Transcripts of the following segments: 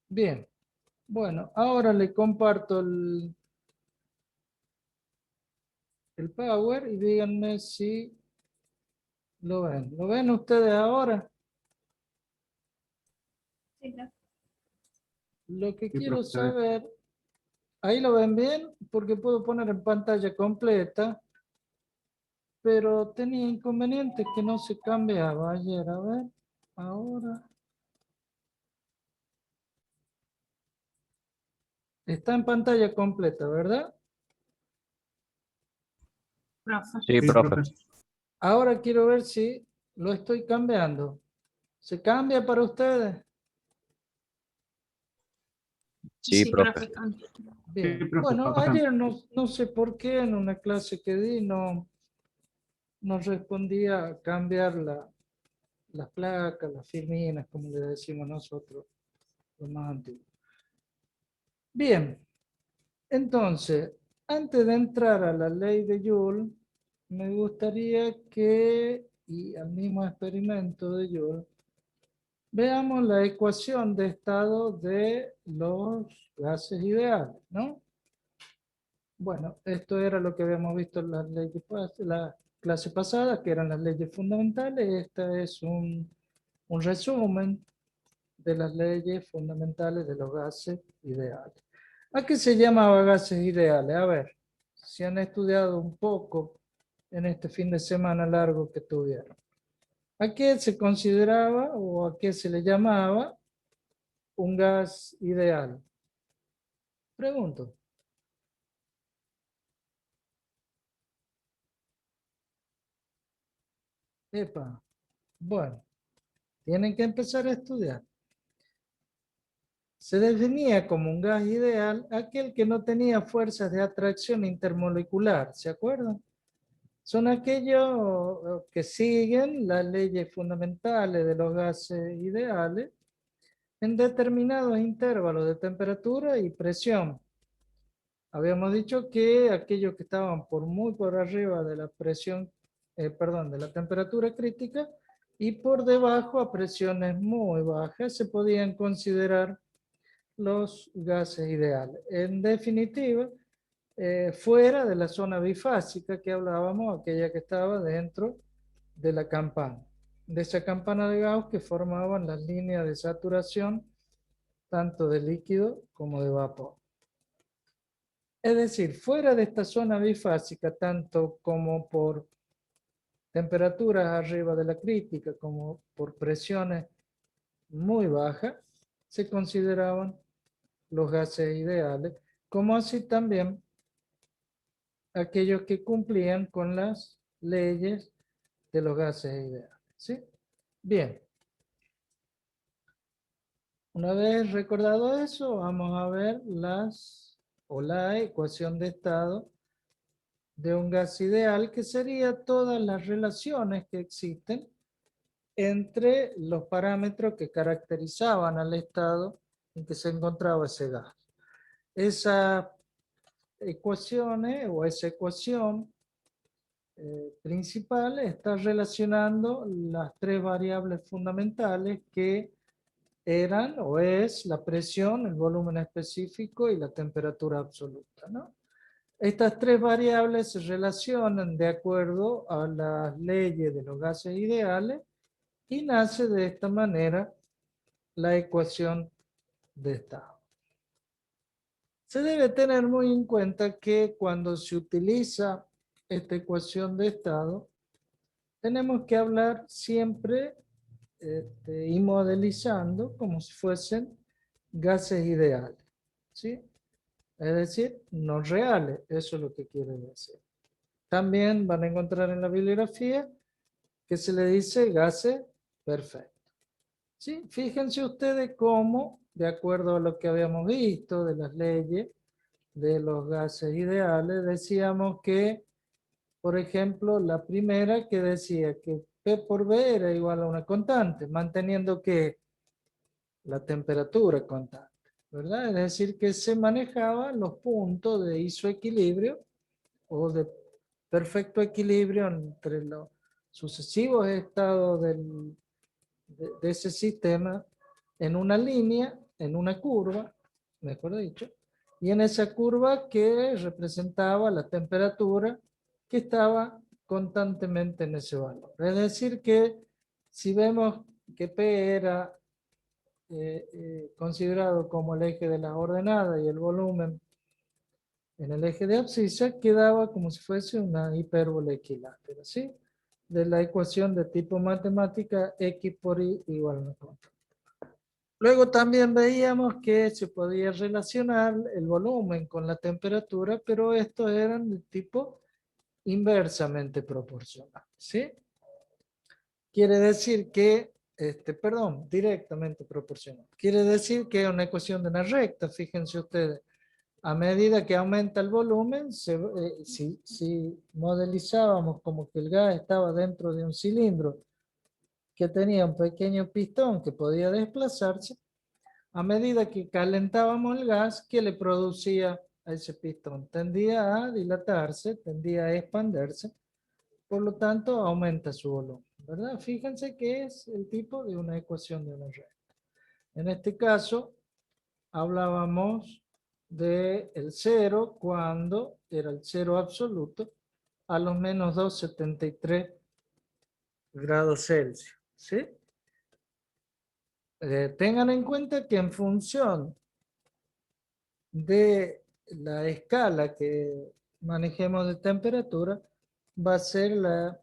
Bien. Bueno, ahora le comparto el Power y díganme si lo ven. ¿Lo ven ustedes ahora? Sí, profe. Lo que Sí, quiero profe, se ve. saber, ¿ahí lo ven bien? Porque puedo poner en pantalla completa, pero tenía inconvenientes que no se cambiaba ayer. A ver, ahora. Está en pantalla completa, ¿verdad? Profe. Sí, Sí, profe. profe. Ahora quiero ver si lo estoy cambiando. ¿Se cambia para ustedes? Sí, Sí, profe. profe. Cambio. Sí, Bien. profe, Bueno, va pasando. ayer no sé por qué en una clase que di no respondía a cambiar las placas, las firminas, como le decimos nosotros, lo más antiguo. Bien, entonces, antes de entrar a la ley de Joule, me gustaría que, y al mismo experimento de Joule, veamos la ecuación de estado de los gases ideales, ¿no? Bueno, esto era lo que habíamos visto en las leyes, la clase pasada, que eran las leyes fundamentales. Esta es un resumen de las leyes fundamentales de los gases ideales. ¿A qué se llamaba gases ideales? A ver, si han estudiado un poco en este fin de semana largo que tuvieron. ¿A qué se consideraba o a qué se le llamaba un gas ideal? Pregunto. Epa, bueno, tienen que empezar a estudiar. Se definía como un gas ideal aquel que no tenía fuerzas de atracción intermolecular, ¿se acuerdan? Son aquellos que siguen las leyes fundamentales de los gases ideales en determinados intervalos de temperatura y presión. Habíamos dicho que aquellos que estaban muy por arriba de la presión, perdón, de la temperatura crítica y por debajo a presiones muy bajas se podían considerar los gases ideales. En definitiva, fuera de la zona bifásica que hablábamos, aquella que estaba dentro de la campana, de esa campana de Gauss que formaban las líneas de saturación tanto de líquido como de vapor. Es decir, fuera de esta zona bifásica, tanto como por temperaturas arriba de la crítica como por presiones muy bajas, se consideraban los gases ideales, como así también aquellos que cumplían con las leyes de los gases ideales. ¿Sí? Bien. Una vez recordado eso, vamos a ver la ecuación de estado de un gas ideal, que sería todas las relaciones que existen entre los parámetros que caracterizaban al estado en que se encontraba ese gas. Esas ecuaciones o esa ecuación principal está relacionando las tres variables fundamentales que eran o es la presión, el volumen específico y la temperatura absoluta, ¿no? Estas tres variables se relacionan de acuerdo a las leyes de los gases ideales y nace de esta manera la ecuación de estado. Se debe tener muy en cuenta que cuando se utiliza esta ecuación de estado, tenemos que hablar siempre y modelizando como si fuesen gases ideales, ¿sí? Es decir, no reales, eso es lo que quiere decir. También van a encontrar en la bibliografía que se le dice gases perfectos. ¿Sí? Fíjense ustedes cómo, de acuerdo a lo que habíamos visto de las leyes de los gases ideales, decíamos que, por ejemplo, la primera que decía que P por B era igual a una constante, manteniendo que la temperatura constante, ¿verdad? Es decir, que se manejaban los puntos de isoequilibrio o de perfecto equilibrio entre los sucesivos estados de ese sistema en una línea en una curva, mejor dicho, y en esa curva que representaba la temperatura que estaba constantemente en ese valor. Es decir que si vemos que P era considerado como el eje de las ordenadas y el volumen en el eje de abscisa, quedaba como si fuese una hipérbole equilátera, ¿sí? De la ecuación de tipo matemática X por Y igual a una constante. Luego también veíamos que se podía relacionar el volumen con la temperatura, pero estos eran de tipo inversamente proporcional, ¿sí? Quiere decir que, perdón, directamente proporcional. Quiere decir que es una ecuación de una recta, fíjense ustedes. A medida que aumenta el volumen, si modelizábamos como que el gas estaba dentro de un cilindro que tenía un pequeño pistón que podía desplazarse, a medida que calentábamos el gas, ¿qué le producía a ese pistón? Tendía a dilatarse, tendía a expandirse, por lo tanto aumenta su volumen, ¿verdad? Fíjense que es el tipo de una ecuación de una recta. En este caso, hablábamos de el cero cuando era el cero absoluto a los menos 273 grados Celsius, ¿sí? Tengan en cuenta que en función de la escala que manejemos de temperatura va a ser la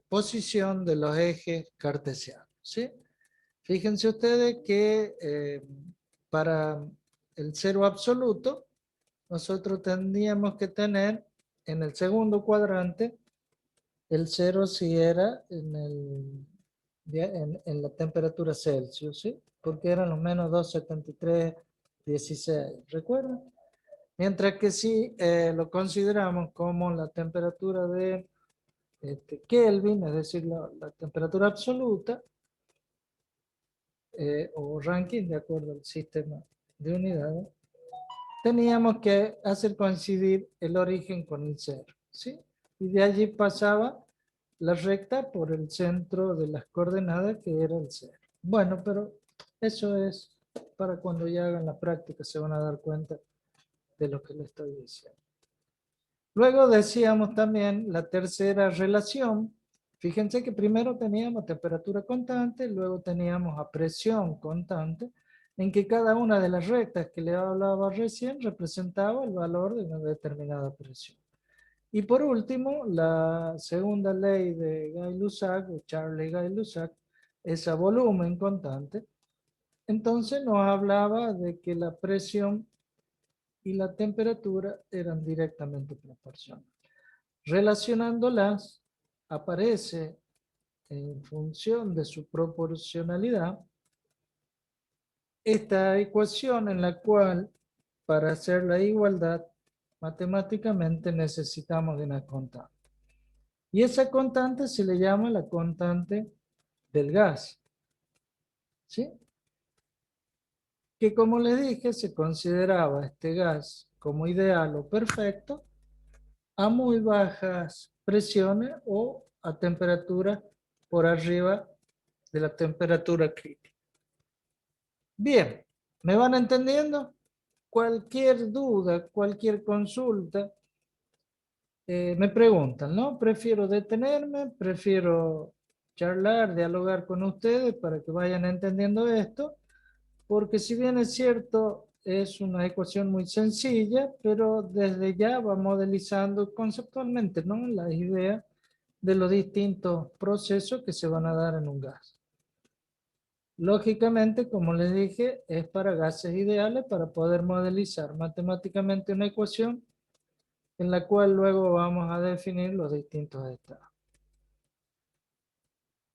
posición de los ejes cartesianos, ¿sí? Fíjense ustedes que para el cero absoluto nosotros tendríamos que tener en el segundo cuadrante el cero si era en la temperatura Celsius, ¿sí? Porque eran los menos 273,16, ¿recuerdan? Mientras que si lo consideramos como la temperatura de Kelvin, es decir, la temperatura absoluta, o ranking de acuerdo al sistema de unidades, teníamos que hacer coincidir el origen con el cero, ¿sí? Y de allí pasaba la recta por el centro de las coordenadas que era el cero. Bueno, pero eso es para cuando ya hagan la práctica, se van a dar cuenta de lo que les estoy diciendo. Luego decíamos también la tercera relación. Fíjense que primero teníamos temperatura constante, luego teníamos a presión constante, en que cada una de las rectas que le hablaba recién representaba el valor de una determinada presión. Y por último, la segunda ley de Gay-Lussac, o Charles Gay-Lussac, es a volumen constante. Entonces nos hablaba de que la presión y la temperatura eran directamente proporcionales. Relacionándolas, aparece en función de su proporcionalidad esta ecuación en la cual para hacer la igualdad matemáticamente necesitamos de una constante. Y esa constante se le llama la constante del gas, ¿sí? Que como les dije se consideraba este gas como ideal o perfecto a muy bajas presiones o a temperatura por arriba de la temperatura crítica. Bien, ¿me van entendiendo? Cualquier duda, cualquier consulta, me preguntan, ¿no? Prefiero detenerme, prefiero charlar, dialogar con ustedes para que vayan entendiendo esto, porque si bien es cierto, es una ecuación muy sencilla, pero desde ya va modelizando conceptualmente, ¿no? La idea de los distintos procesos que se van a dar en un gas. Lógicamente, como les dije, es para gases ideales para poder modelizar matemáticamente una ecuación en la cual luego vamos a definir los distintos estados.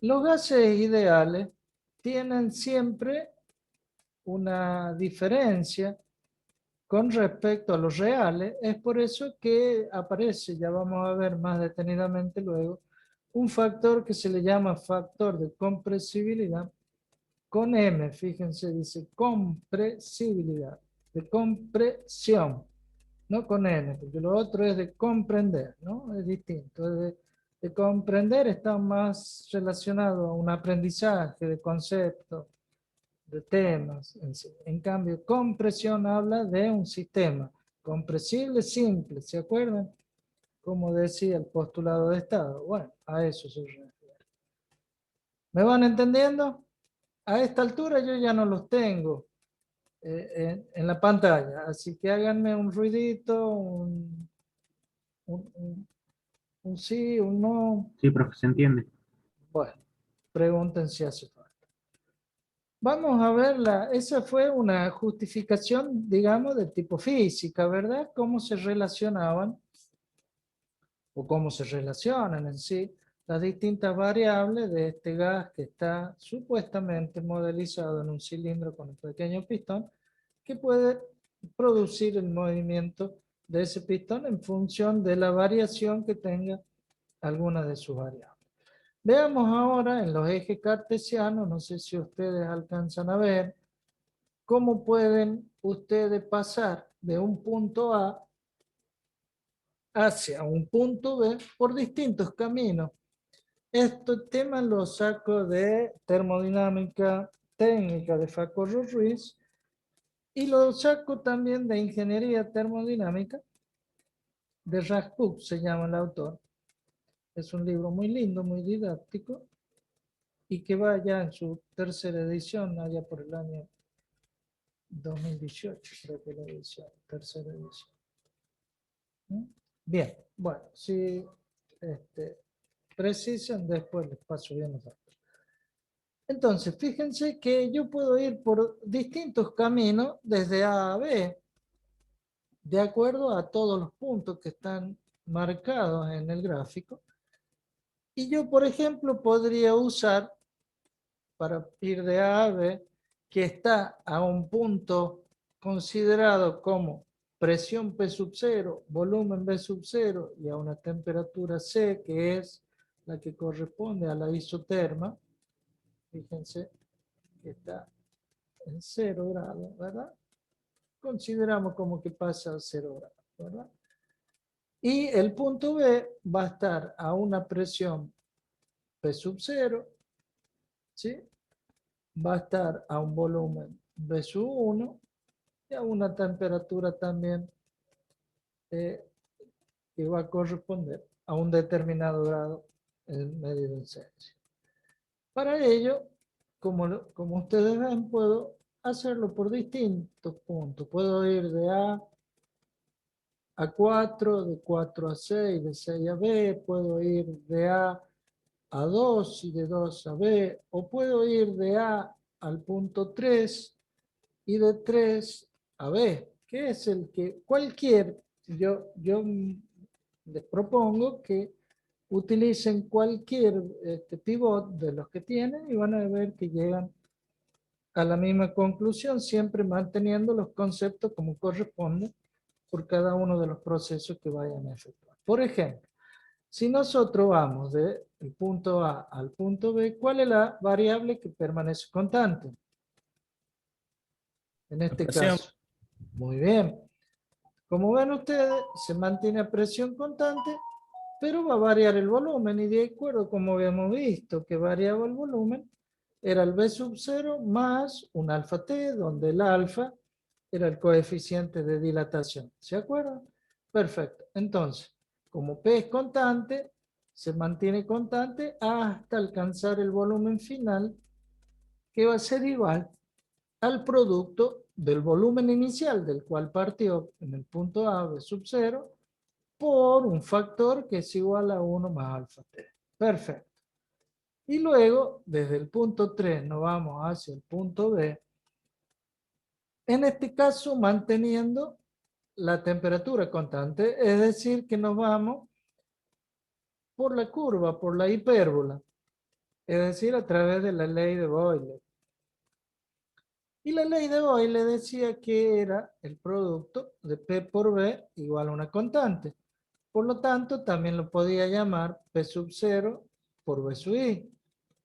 Los gases ideales tienen siempre una diferencia con respecto a los reales. Es por eso que aparece, ya vamos a ver más detenidamente luego, un factor que se le llama factor de compresibilidad con M, fíjense, dice compresibilidad, de compresión, no con N, porque lo otro es de comprender, ¿no? Es distinto. De comprender está más relacionado a un aprendizaje de conceptos, de temas en sí. En cambio, compresión habla de un sistema compresible simple, ¿se acuerdan? Como decía el postulado de estado. Bueno, a eso se refiere. ¿Me van entendiendo? A esta altura yo ya no los tengo en la pantalla, así que háganme un ruidito, un, un- un sí, un no. Sí, profe, se entiende. Bueno, pregunten si hace falta. Vamos a verla. Esa fue una justificación, digamos, de tipo física, ¿verdad? Cómo se relacionaban o cómo se relacionan en sí las distintas variables de este gas que está supuestamente modelizado en un cilindro con un pequeño pistón que puede producir el movimiento de ese pistón en función de la variación que tenga alguna de sus variables. Veamos ahora en los ejes cartesianos, no sé si ustedes alcanzan a ver, cómo pueden ustedes pasar de un punto A hacia un punto B por distintos caminos. Este tema lo saco de termodinámica técnica de Facorro Ruiz y lo saco también de ingeniería termodinámica de Raspuk, se llama el autor. Es un libro muy lindo, muy didáctico y que va ya en su tercera edición, allá por el año 2018, creo que la edición, tercera edición. ¿Mm? Bien, bueno, si precisan, después les paso bien los datos. Entonces, fíjense que yo puedo ir por distintos caminos desde A a B, de acuerdo a todos los puntos que están marcados en el gráfico. Y yo, por ejemplo, podría usar, para ir de A a B, que está a un punto considerado como presión P sub 0, volumen B sub 0 y a una temperatura C, que es la que corresponde a la isoterma. Fíjense que está en 0 grados, ¿verdad? Consideramos como que pasa a 0 grados, ¿verdad? Y el punto B va a estar a una presión P sub 0, ¿sí? Va a estar a un volumen B sub 1 y a una temperatura también que va a corresponder a un determinado grado en medio del Celsius. Para ello, como ustedes ven, puedo hacerlo por distintos puntos. Puedo ir de a 4, de 4 a 6, de 6 a B, puedo ir de a 2 y de 2 a B, o puedo ir de A al punto 3 y de 3 a B, que es el que yo les propongo que utilicen cualquier pivot de los que tienen y van a ver que llegan a la misma conclusión, siempre manteniendo los conceptos como corresponde por cada uno de los procesos que vayan a efectuar. Por ejemplo, si nosotros vamos del punto A al punto B, ¿cuál es la variable que permanece constante? En La este presión. caso, muy bien. Como ven ustedes, se mantiene a presión constante, pero va a variar el volumen y de acuerdo como habíamos visto que variaba el volumen, era el B sub 0 más un alfa T, donde el alfa era el coeficiente de dilatación. ¿Se acuerdan? Perfecto. Entonces, como P es constante, se mantiene constante hasta alcanzar el volumen final, que va a ser igual al producto del volumen inicial del cual partió en el punto A B sub 0 por un factor que es igual a 1 más alfa T. Perfecto. Y luego, desde el punto 3 nos vamos hacia el punto B, en este caso manteniendo la temperatura constante, es decir, que nos vamos por la curva, por la hipérbola, es decir, a través de la ley de Boyle. Y la ley de Boyle decía que era el producto de P por B igual a una constante. Por lo tanto, también lo podía llamar P sub 0 por B sub I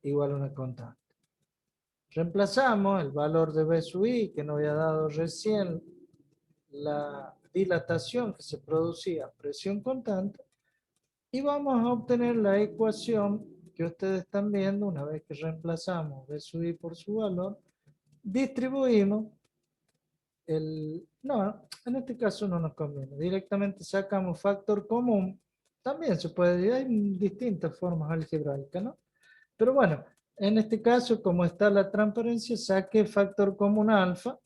igual a una constante. Reemplazamos el valor de B sub I que nos había dado recién la dilatación que se producía a presión constante y vamos a obtener la ecuación que ustedes están viendo una vez que reemplazamos B sub I por su valor, distribuimos no, en este caso no nos conviene. Directamente sacamos factor común. También se puede, hay distintas formas algebraicas, ¿no? Pero bueno, en este caso, como está la transparencia, saque factor común alfa.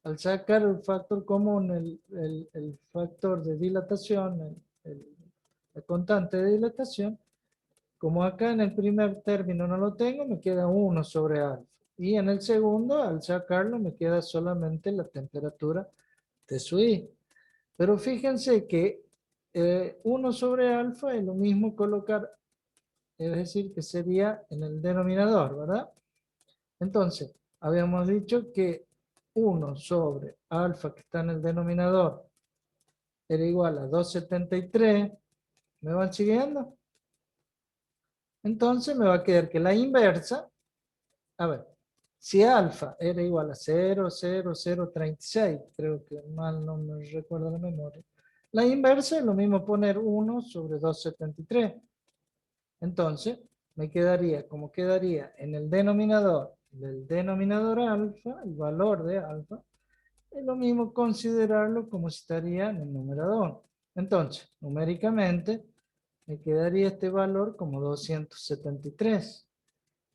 Al sacar el factor común, el factor de dilatación, el constante de dilatación, como acá en el primer término no lo tengo, me queda 1 sobre alfa. Y en el segundo, al sacarlo, me queda solamente la temperatura de su I. Pero fíjense que 1 sobre alfa es lo mismo colocar, es decir, que sería en el denominador, ¿verdad? Entonces, habíamos dicho que 1 sobre alfa que está en el denominador era igual a 273. ¿Me van siguiendo? Entonces me va a quedar que la inversa, a ver, si alfa era igual a 0,0036, creo que mal no me recuerdo la memoria, la inversa es lo mismo poner 1 sobre 273. Entonces, me quedaría, como quedaría en el denominador del denominador alfa, el valor de alfa, es lo mismo considerarlo como si estaría en el numerador. Entonces, numéricamente, me quedaría este valor como 273.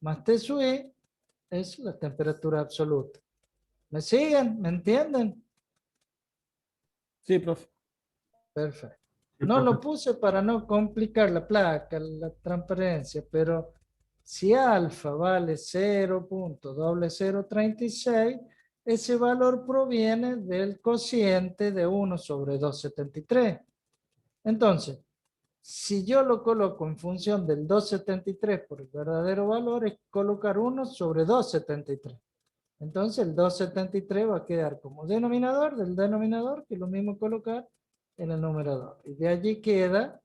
Más T sub I es la temperatura absoluta. ¿Me siguen? ¿Me entienden? Sí, profe. Perfecto. Sí, No lo profe. puse para no complicar la placa, la transparencia, pero si alfa vale 0,0036, ese valor proviene del cociente de 1 sobre 273. Entonces, si yo lo coloco en función del 273 por el verdadero valor, es colocar 1 sobre 273. Entonces el 273 va a quedar como denominador del denominador, que es lo mismo colocar en el numerador. Y de allí queda,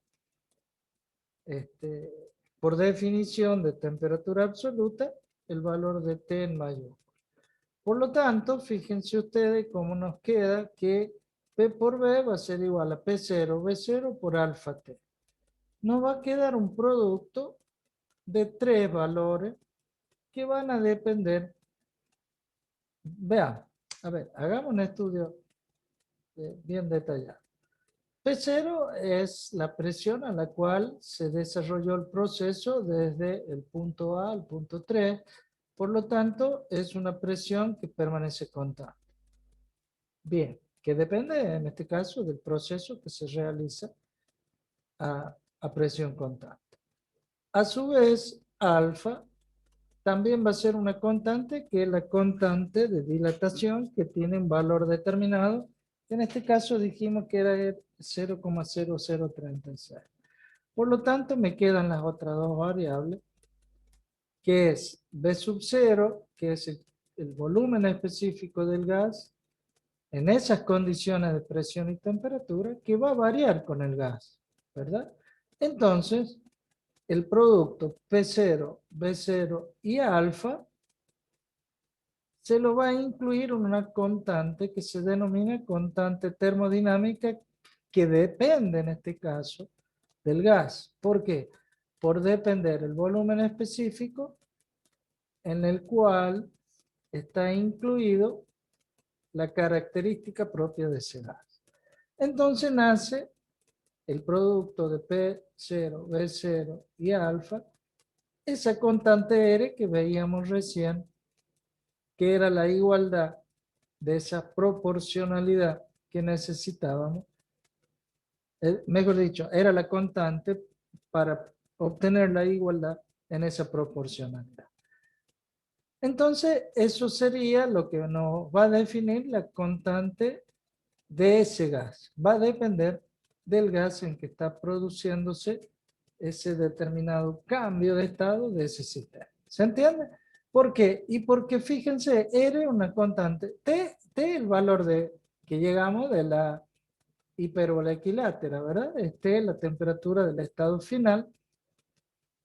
por definición de temperatura absoluta, el valor de T en mayúscula. Por lo tanto, fíjense ustedes cómo nos queda que P por B va a ser igual a P0, B0 por alfa T. Nos va a quedar un producto de 3 valores que van a depender. Vean, a ver, hagamos un estudio bien detallado. P0 es la presión a la cual se desarrolló el proceso desde el punto A al punto 3. Por lo tanto, es una presión que permanece constante. Bien, que depende en este caso del proceso que se realiza a presión constante. A su vez, alfa también va a ser una constante que es la constante de dilatación que tiene un valor determinado. En este caso dijimos que era 0,0036. Por lo tanto, me quedan las otras dos variables, que es B sub 0, que es el volumen específico del gas, en esas condiciones de presión y temperatura, que va a variar con el gas, ¿verdad? Entonces, el producto P0, B0 y alfa se lo va a incluir en una constante que se denomina constante termodinámica, que depende en este caso del gas. ¿Por qué? Por depender el volumen específico en el cual está incluido la característica propia de ese gas. Entonces nace el producto de P0, B0 y alfa, esa constante R que veíamos recién, que era la igualdad de esa proporcionalidad que necesitábamos. Mejor dicho, era la constante para obtener la igualdad en esa proporcionalidad. Entonces, eso sería lo que nos va a definir la constante de ese gas. Va a depender del gas en que está produciéndose ese determinado cambio de estado de ese sistema. ¿Se entiende? ¿Por qué? Y porque fíjense, R es una constante. T el valor que llegamos de la hipérbola equilátera, ¿verdad? Este es la temperatura del estado final,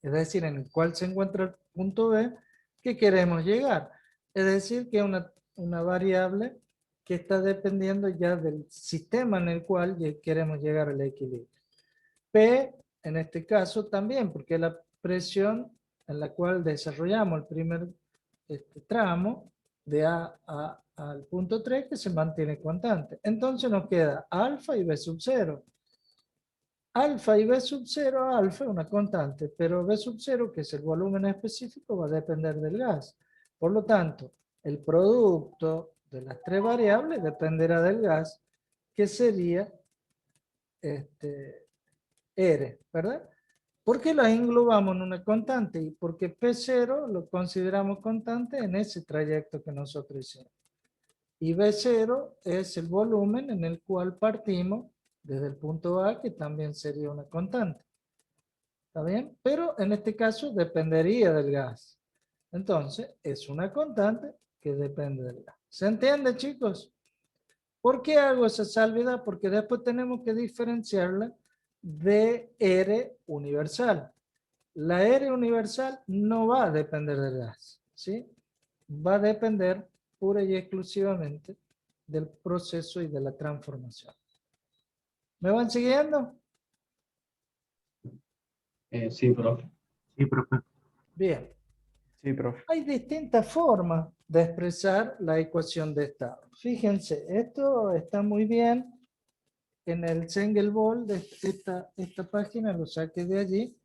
es decir, en el cual se encuentra el punto B que queremos llegar. Es decir, que es una variable que está dependiendo ya del sistema en el cual queremos llegar al equilibrio. P, en este caso también, porque es la presión en la cual desarrollamos el primer tramo, de al punto 3 que se mantiene constante. Entonces nos queda alfa y B sub 0. Alfa y B sub 0, alfa es una constante, pero B sub 0, que es el volumen específico, va a depender del gas. Por lo tanto, el producto de las tres variables dependerá del gas, que sería R, ¿verdad? ¿Por qué las englobamos en una constante? Y porque P0 lo consideramos constante en ese trayecto que nosotros hicimos. Y B0 es el volumen en el cual partimos desde el punto A, que también sería una constante. ¿Está bien? Pero en este caso dependería del gas. Entonces, es una constante que depende del gas. ¿Se entiende, chicos? ¿Por qué hago esa salvedad? Porque después tenemos que diferenciarla de R universal. La R universal no va a depender del gas, ¿sí? Va a depender pura y exclusivamente del proceso y de la transformación. ¿Me van siguiendo? Sí, profe. Sí, profe. Bien. Sí, profe. Hay distintas formas de expresar la ecuación de estado. Fíjense, esto está muy bien en el Single Ball de esta página, lo saqué de allí,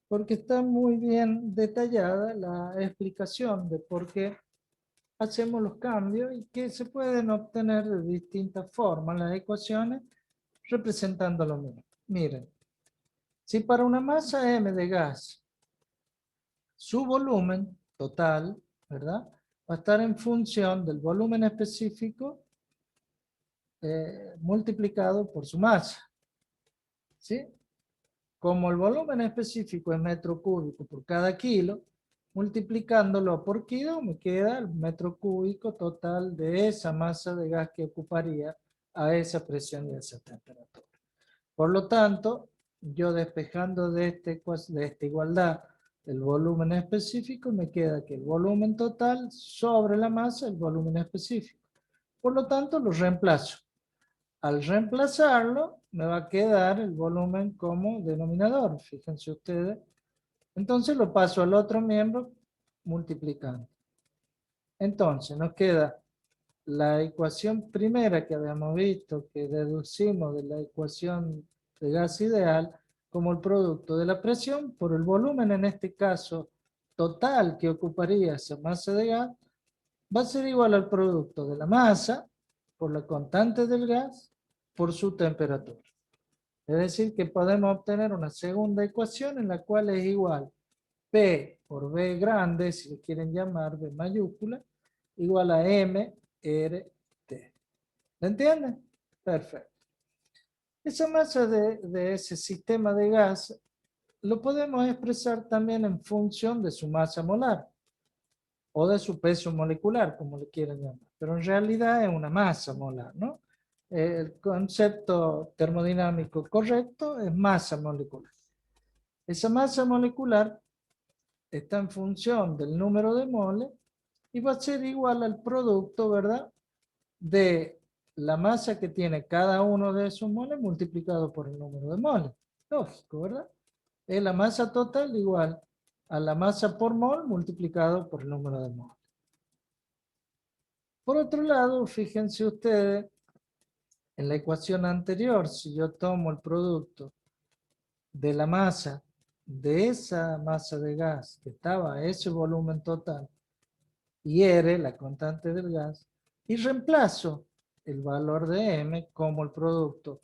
porque está muy bien detallada la explicación de por qué hacemos los cambios y que se pueden obtener de distintas formas las ecuaciones representando lo mismo. Miren, si para una masa M de gas, su volumen total, ¿verdad? Va a estar en función del volumen específico multiplicado por su masa. ¿Sí? Como el volumen específico es metro cúbico por cada kilo, multiplicándolo por kilo me queda el metro cúbico total de esa masa de gas que ocuparía a esa presión y a esa temperatura. Por lo tanto, yo despejando de esta igualdad el volumen específico, me queda que el volumen total sobre la masa, el volumen específico. Por lo tanto, lo reemplazo. Al reemplazarlo, me va a quedar el volumen como denominador, fíjense ustedes. Entonces lo paso al otro miembro multiplicando. Entonces nos queda la ecuación primera que habíamos visto, que deducimos de la ecuación de gas ideal, como el producto de la presión por el volumen, en este caso, total que ocuparía esa masa de gas, va a ser igual al producto de la masa por la constante del gas por su temperatura. Es decir, que podemos obtener una segunda ecuación en la cual es igual P por V grande, si le quieren llamar V mayúscula, igual a M R T. ¿Me entienden? Perfecto. Esa masa de ese sistema de gas lo podemos expresar también en función de su masa molar o de su peso molecular, como le quieran llamar. Pero en realidad es una masa molar, ¿no? El concepto termodinámico correcto es masa molecular. Esa masa molecular está en función del número de moles y va a ser igual al producto, ¿verdad? De la masa que tiene cada uno de esos moles multiplicado por el número de moles. Lógico, ¿verdad? Es la masa total igual a la masa por mol multiplicado por el número de moles. Por otro lado, fíjense ustedes, en la ecuación anterior, si yo tomo el producto de la masa, de esa masa de gas que estaba a ese volumen total, y R, la constante del gas, y reemplazo el valor de M como el producto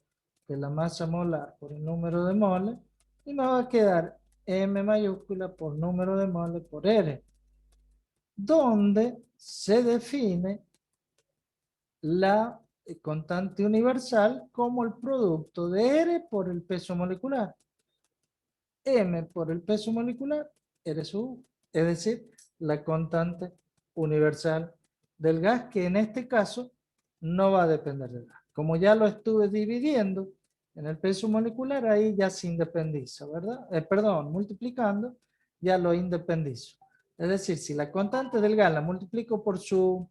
de la masa molar por el número de moles, y me va a quedar M mayúscula por número de moles por R, donde se define la constante universal como el producto de R por el peso molecular. M por el peso molecular, R sub U, es decir, la constante universal del gas, que en este caso no va a depender del gas. Como ya lo estuve dividiendo en el peso molecular, ahí ya se independiza, ¿verdad? Perdón, multiplicando, ya lo independizo. Es decir, si la constante del gas la multiplico por su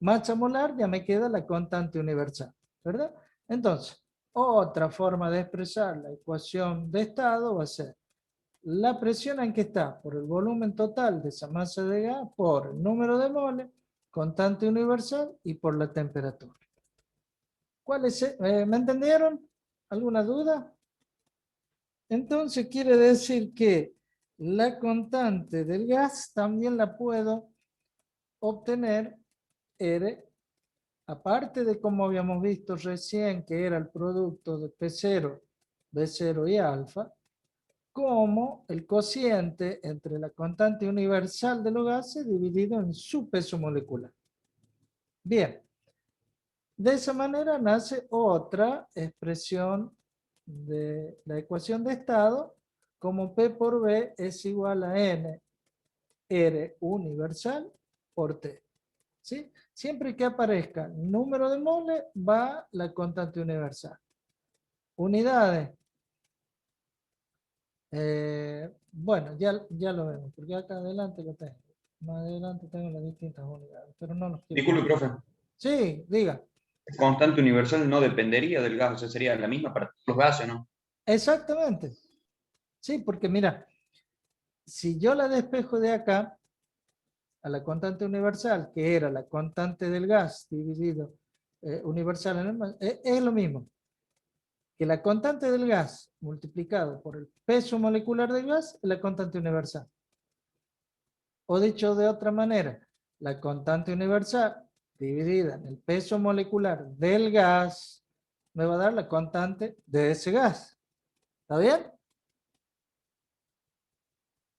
masa molar, ya me queda la constante universal, ¿verdad? Entonces, otra forma de expresar la ecuación de estado va a ser la presión en que está por el volumen total de esa masa de gas por el número de moles constante universal y por la temperatura. ¿Cuál es? ¿Me entendieron? ¿Alguna duda? Entonces quiere decir que la constante del gas también la puedo obtener R, aparte de como habíamos visto recién que era el producto de P0, B0 y alfa, como el cociente entre la constante universal de los gases dividido en su peso molecular. Bien, de esa manera nace otra expresión de la ecuación de estado, como P por B es igual a N R universal por T. ¿Sí? Siempre que aparezca número de moles va la constante universal. Unidades. Bueno, ya lo vemos, porque acá adelante lo tengo. Más adelante tengo las distintas unidades, pero no los quiero. Disculpe, profe. Sí, diga. Constante universal no dependería del gas, o sea, sería la misma para todos los gases, ¿no? Exactamente. Sí, porque mira, si yo la despejo de acá a la constante universal, que era la constante del gas dividido universal en el es lo mismo que la constante del gas multiplicado por el peso molecular del gas es la constante universal. O dicho de otra manera, la constante universal dividida en el peso molecular del gas me va a dar la constante de ese gas. ¿Está bien?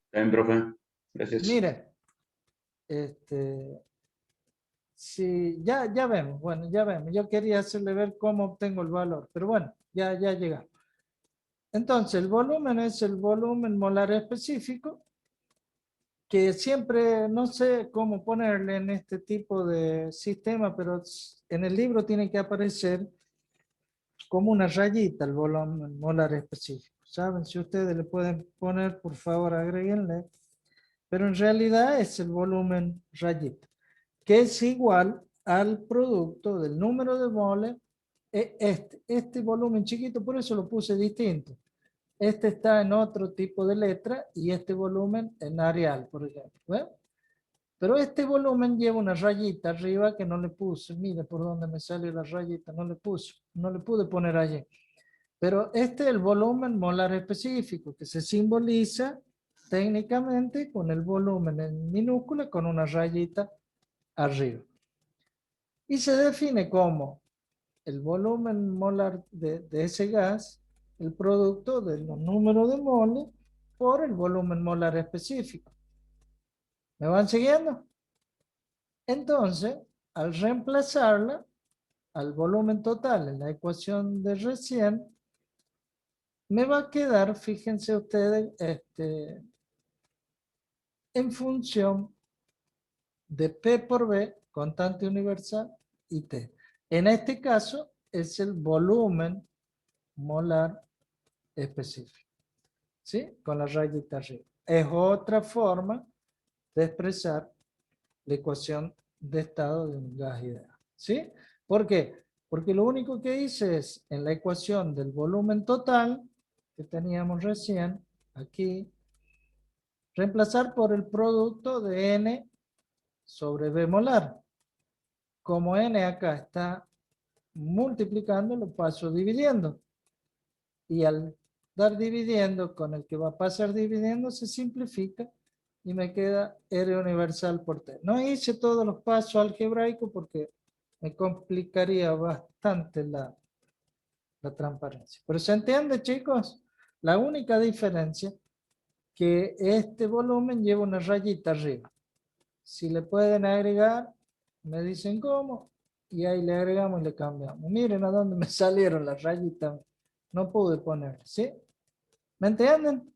Está bien, profe. Gracias. Mire, sí, ya vemos, bueno, ya vemos. Yo quería hacerle ver cómo obtengo el valor, pero bueno, ya llegamos. Entonces, el volumen es el volumen molar específico, que siempre no sé cómo ponerle en este tipo de sistema, pero en el libro tiene que aparecer como una rayita el volumen molar específico. ¿Saben? Si ustedes le pueden poner, por favor, agréguenle. Pero en realidad es el volumen rayita, que es igual al producto del número de moles. Este volumen chiquito, por eso lo puse distinto. Este está en otro tipo de letra y este volumen en Arial, por ejemplo. ¿Ve? Pero este volumen lleva una rayita arriba que no le puse. Mire por dónde me sale la rayita, no le puse, no le pude poner allí. Pero este es el volumen molar específico que se simboliza técnicamente con el volumen en minúscula con una rayita arriba. Y se define como el volumen molar de ese gas, el producto de los números de moles por el volumen molar específico. ¿Me van siguiendo? Entonces, al reemplazarla al volumen total en la ecuación de recién, me va a quedar, fíjense ustedes, en función de P por B, constante universal, y T. En este caso es el volumen molar específico, ¿sí? Con la rayita arriba. Es otra forma de expresar la ecuación de estado de un gas ideal, ¿sí? ¿Por qué? Porque lo único que hice es, en la ecuación del volumen total, que teníamos recién, aquí, reemplazar por el producto de N sobre B molar. Como N acá está multiplicando, lo paso dividiendo. Y al dar dividiendo con el que va a pasar dividiendo, se simplifica y me queda R universal por T. No hice todos los pasos algebraicos porque me complicaría bastante la transparencia. Pero ¿se entiende, chicos? La única diferencia que este volumen lleva una rayita arriba. Si le pueden agregar, me dicen cómo, y ahí le agregamos y le cambiamos. Miren a dónde me salieron las rayitas. No pude poner, ¿sí? ¿Me entienden?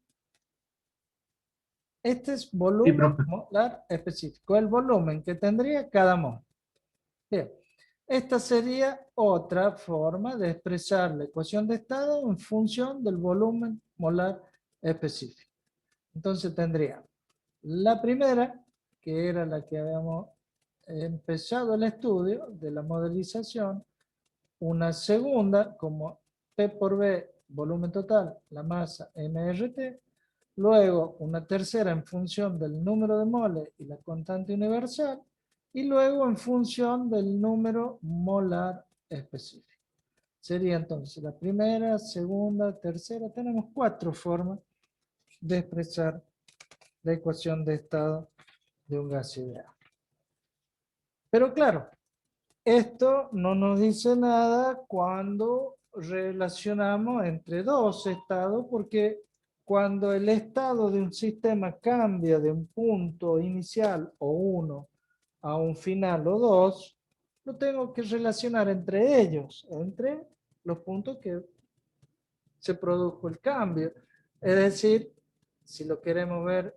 Este es Sí, volumen profe. molar específico, el volumen que tendría cada mol. Bien, esta sería otra forma de expresar la ecuación de estado en función del volumen molar específico. Entonces tendría la primera, que era la que habíamos empezado el estudio de la modelización, una segunda como P por B, volumen total, la masa MRT, luego una tercera en función del número de moles y la constante universal, y luego en función del número molar específico. Sería entonces la primera, segunda, tercera. Tenemos 4 formas de expresar la ecuación de estado de un gas ideal. Pero claro, esto no nos dice nada cuando relacionamos entre dos estados, porque cuando el estado de un sistema cambia de un punto inicial o 1 a un final o 2, lo tengo que relacionar entre ellos, entre los puntos que se produjo el cambio. Es decir, si lo queremos ver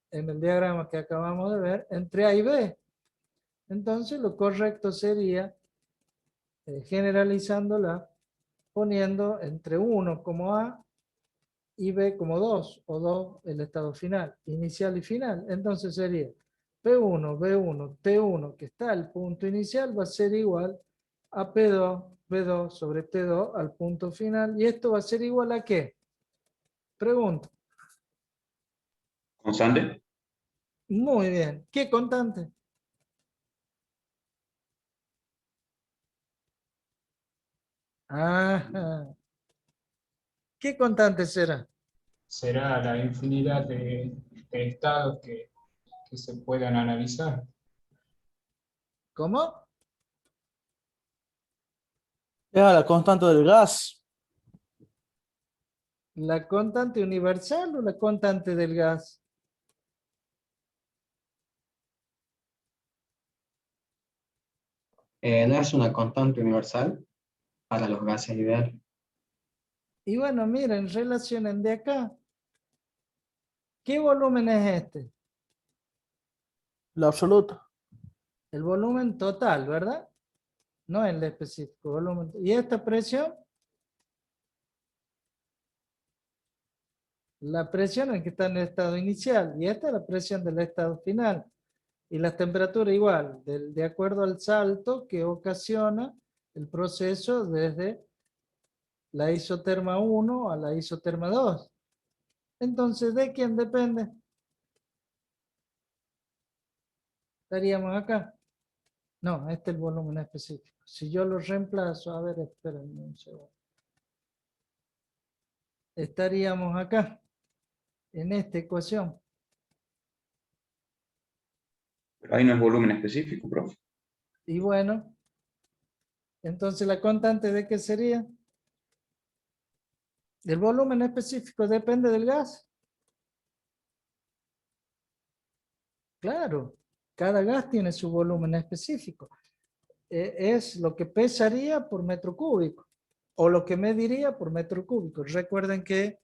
en el diagrama que acabamos de ver, entre A y B. Entonces lo correcto sería, generalizándola, poniendo entre 1 como A y B como 2, o 2 el estado final, inicial y final. Entonces sería P1, B1, T1, que está al punto inicial, va a ser igual a P2, B2 sobre T2 al punto final. ¿Y esto va a ser igual a qué? Pregunto. ¿Constante? Muy bien. ¿Qué constante? Ajá. ¿Qué constante será? Será la infinidad de estados que se puedan analizar. ¿Cómo? Era la constante del gas. ¿La constante universal o la constante del gas? ¿No es una constante universal para los gases ideales? Y bueno, miren, relacionen de acá. ¿Qué volumen es este? La absoluta. El volumen total, ¿verdad? No el específico, volumen. ¿Y esta presión? La presión en que está en el estado inicial. Y esta es la presión del estado final. Y la temperatura igual, de acuerdo al salto que ocasiona el proceso desde la isoterma 1 a la isoterma 2. Entonces, ¿de quién depende? Estaríamos acá. No, este es el volumen específico. Si yo lo reemplazo, a ver, espérenme un segundo. Estaríamos acá, en esta ecuación. Pero ahí no es volumen específico, profe. Y bueno, entonces la constante de qué sería? El volumen específico depende del gas. Claro, cada gas tiene su volumen específico. Es lo que pesaría por metro cúbico o lo que mediría por metro cúbico. Recuerden que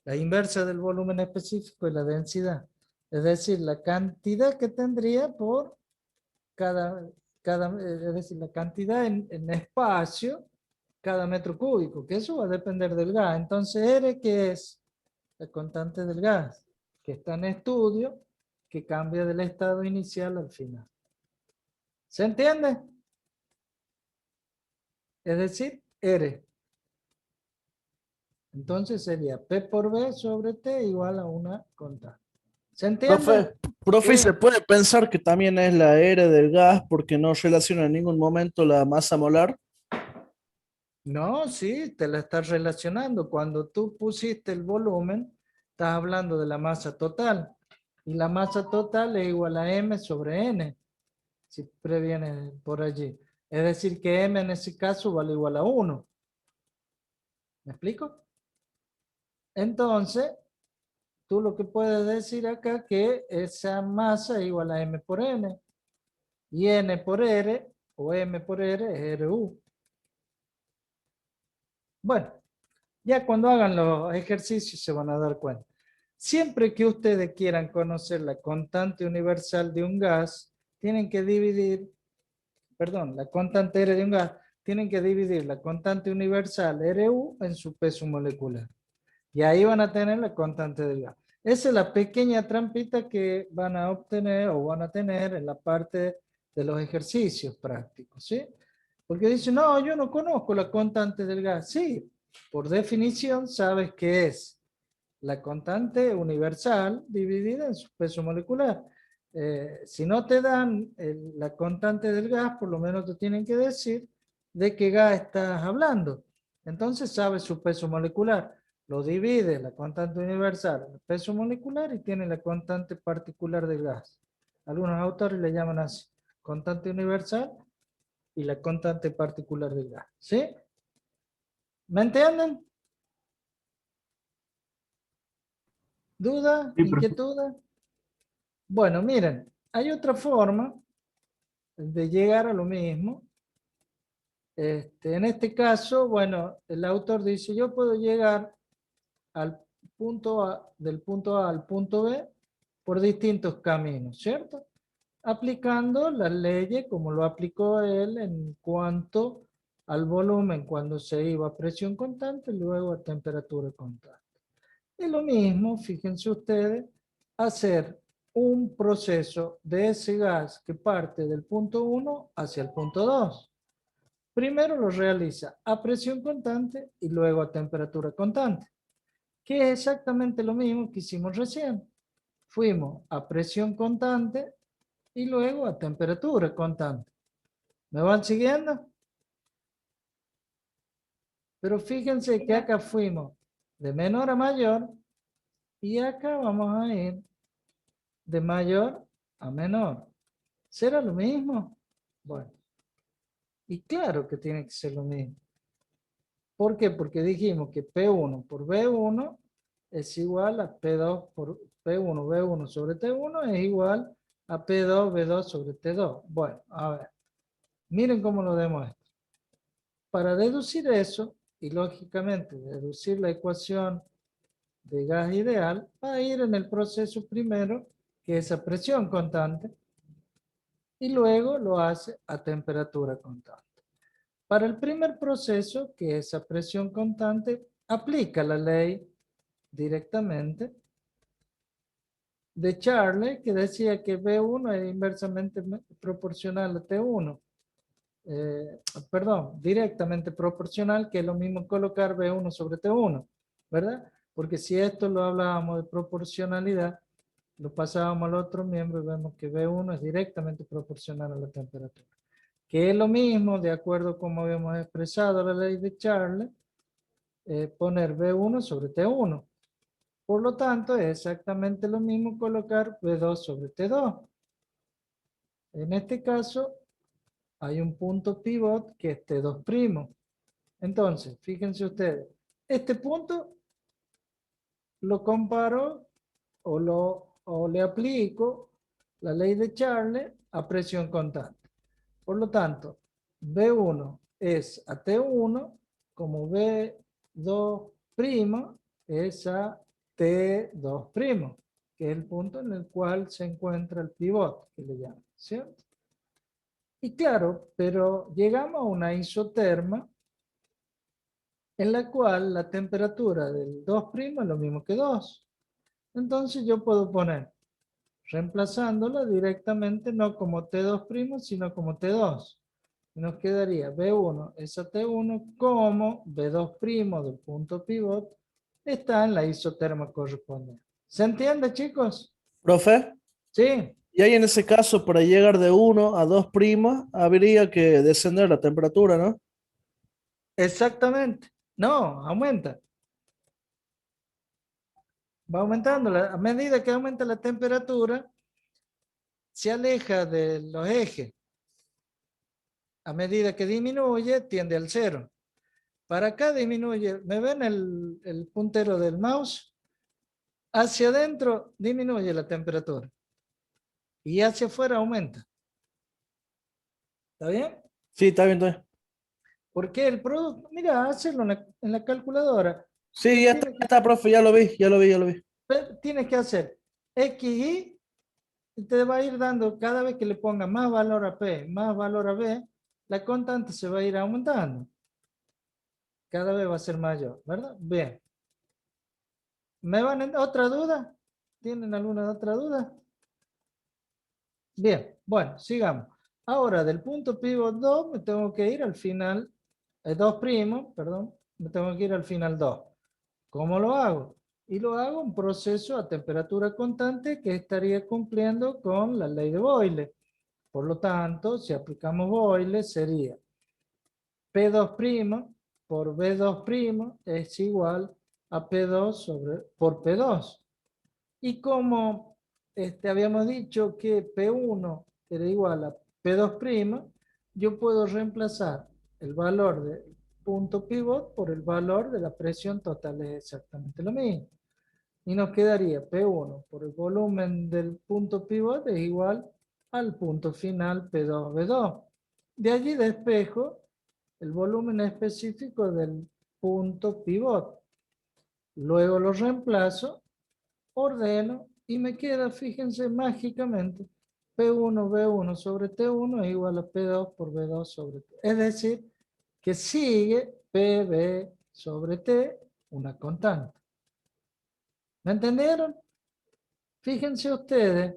la inversa del volumen específico es la densidad. Es decir, la cantidad que tendría por es decir, la cantidad en espacio cada metro cúbico, que eso va a depender del gas. Entonces, R, que es la constante del gas, que está en estudio, que cambia del estado inicial al final. ¿Se entiende? Es decir, R. Entonces sería P por B sobre T igual a una constante. ¿Se entiende? Profe, ¿Qué? ¿se puede pensar que también es la R del gas porque no relaciona en ningún momento la masa molar? No, sí, te la estás relacionando. Cuando tú pusiste el volumen, estás hablando de la masa total. Y la masa total es igual a M sobre N, si previene por allí. Es decir, que M en ese caso vale igual a 1. ¿Me explico? Entonces, tú lo que puedes decir acá que esa masa es igual a M por N. Y N por R, o M por R, es RU. Bueno, ya cuando hagan los ejercicios se van a dar cuenta. Siempre que ustedes quieran conocer la constante universal de un gas, tienen que dividir, perdón, la constante R de un gas, tienen que dividir la constante universal RU en su peso molecular. Y ahí van a tener la constante del gas. Esa es la pequeña trampita que van a obtener o van a tener en la parte de los ejercicios prácticos, ¿sí? Porque dicen, no, yo no conozco la constante del gas. Sí, por definición sabes que es la constante universal dividida en su peso molecular. Si no te dan la constante del gas, por lo menos te tienen que decir de qué gas estás hablando. Entonces sabes su peso molecular. Lo divide la constante universal en el peso molecular y tiene la constante particular del gas. Algunos autores le llaman así, constante universal y la constante particular del gas. ¿Sí? ¿Me entienden? ¿Duda? Sí, profe. ¿Inquietud? Bueno, miren, hay otra forma de llegar a lo mismo. En este caso, bueno, el autor dice, yo puedo llegar al punto A, del punto A al punto B por distintos caminos, ¿cierto? Aplicando las leyes como lo aplicó él en cuanto al volumen cuando se iba a presión constante y luego a temperatura constante. Es lo mismo, fíjense ustedes, hacer un proceso de ese gas que parte del punto 1 hacia el punto 2. Primero lo realiza a presión constante y luego a temperatura constante, que es exactamente lo mismo que hicimos recién. Fuimos a presión constante y luego a temperatura constante. ¿Me van siguiendo? Pero fíjense que acá fuimos de menor a mayor y acá vamos a ir de mayor a menor. ¿Será lo mismo? Bueno, y claro que tiene que ser lo mismo. ¿Por qué? Porque dijimos que P1 por B1 es igual a P2 por P1, B1 sobre T1 es igual a P2, B2 sobre T2. Bueno, a ver, miren cómo lo demuestro. Para deducir eso, y lógicamente deducir la ecuación de gas ideal, va a ir en el proceso primero, que es a presión constante, y luego lo hace a temperatura constante. Para el primer proceso, que es a presión constante, aplica la ley directamente de Charles, que decía que B1 es inversamente proporcional a T1. Perdón, directamente proporcional, que es lo mismo colocar B1 sobre T1, ¿verdad? Porque si esto lo hablábamos de proporcionalidad, lo pasábamos al otro miembro y vemos que B1 es directamente proporcional a la temperatura. Que es lo mismo, de acuerdo como habíamos expresado la ley de Charles, poner B1 sobre T1. Por lo tanto, es exactamente lo mismo colocar B2 sobre T2. En este caso, hay un punto pivot que es T2'. Entonces, fíjense ustedes, este punto lo comparo o le aplico la ley de Charles a presión constante. Por lo tanto, B1 es a T1, como B2' es a T2', que es el punto en el cual se encuentra el pivot, que le llaman, ¿cierto? Y claro, pero llegamos a una isoterma en la cual la temperatura del 2' es lo mismo que 2. Entonces yo puedo poner, reemplazándola directamente, no como T2', sino como T2. Y nos quedaría B1 es a T1 como B2' del punto pivot está en la isoterma correspondiente. ¿Se entiende, chicos? Profe, Sí, y ahí en ese caso, para llegar de 1 a 2', habría que descender la temperatura, ¿no? exactamente. No, aumenta. Va aumentando. A medida que aumenta la temperatura, se aleja de los ejes. A medida que disminuye, tiende al cero. Para acá disminuye. ¿Me ven el puntero del mouse? Hacia adentro disminuye la temperatura. Y hacia afuera aumenta. ¿Está bien? Sí, está bien, está bien. Porque el producto, mira, hacerlo en la calculadora. Sí, ya está, profe, ya lo vi, ya lo vi, ya lo vi. Tienes que hacer XY y te va a ir dando cada vez que le ponga más valor a P, más valor a B, la constante se va a ir aumentando. Cada vez va a ser mayor, ¿verdad? Bien. ¿Me van otra duda? ¿Tienen alguna otra duda? Bien, bueno, sigamos. Ahora, del punto pivot 2, me tengo que ir al final, 2', perdón, me tengo que ir al final 2. ¿Cómo lo hago? Y lo hago un proceso a temperatura constante que estaría cumpliendo con la ley de Boyle. Por lo tanto, si aplicamos Boyle, sería P2' por B2' es igual a P2 por P2. Y como habíamos dicho que P1 era igual a P2', yo puedo reemplazar el valor del punto pivot por el valor de la presión total, es exactamente lo mismo. Y nos quedaría P1 por el volumen del punto pivot es igual al punto final P2V2. De allí despejo el volumen específico del punto pivot. Luego lo reemplazo, ordeno y me queda, fíjense, mágicamente, P1V1 sobre T1 es igual a P2 por V2 sobre T. Es decir, que sigue PV sobre T una constante. ¿Me entendieron? Fíjense ustedes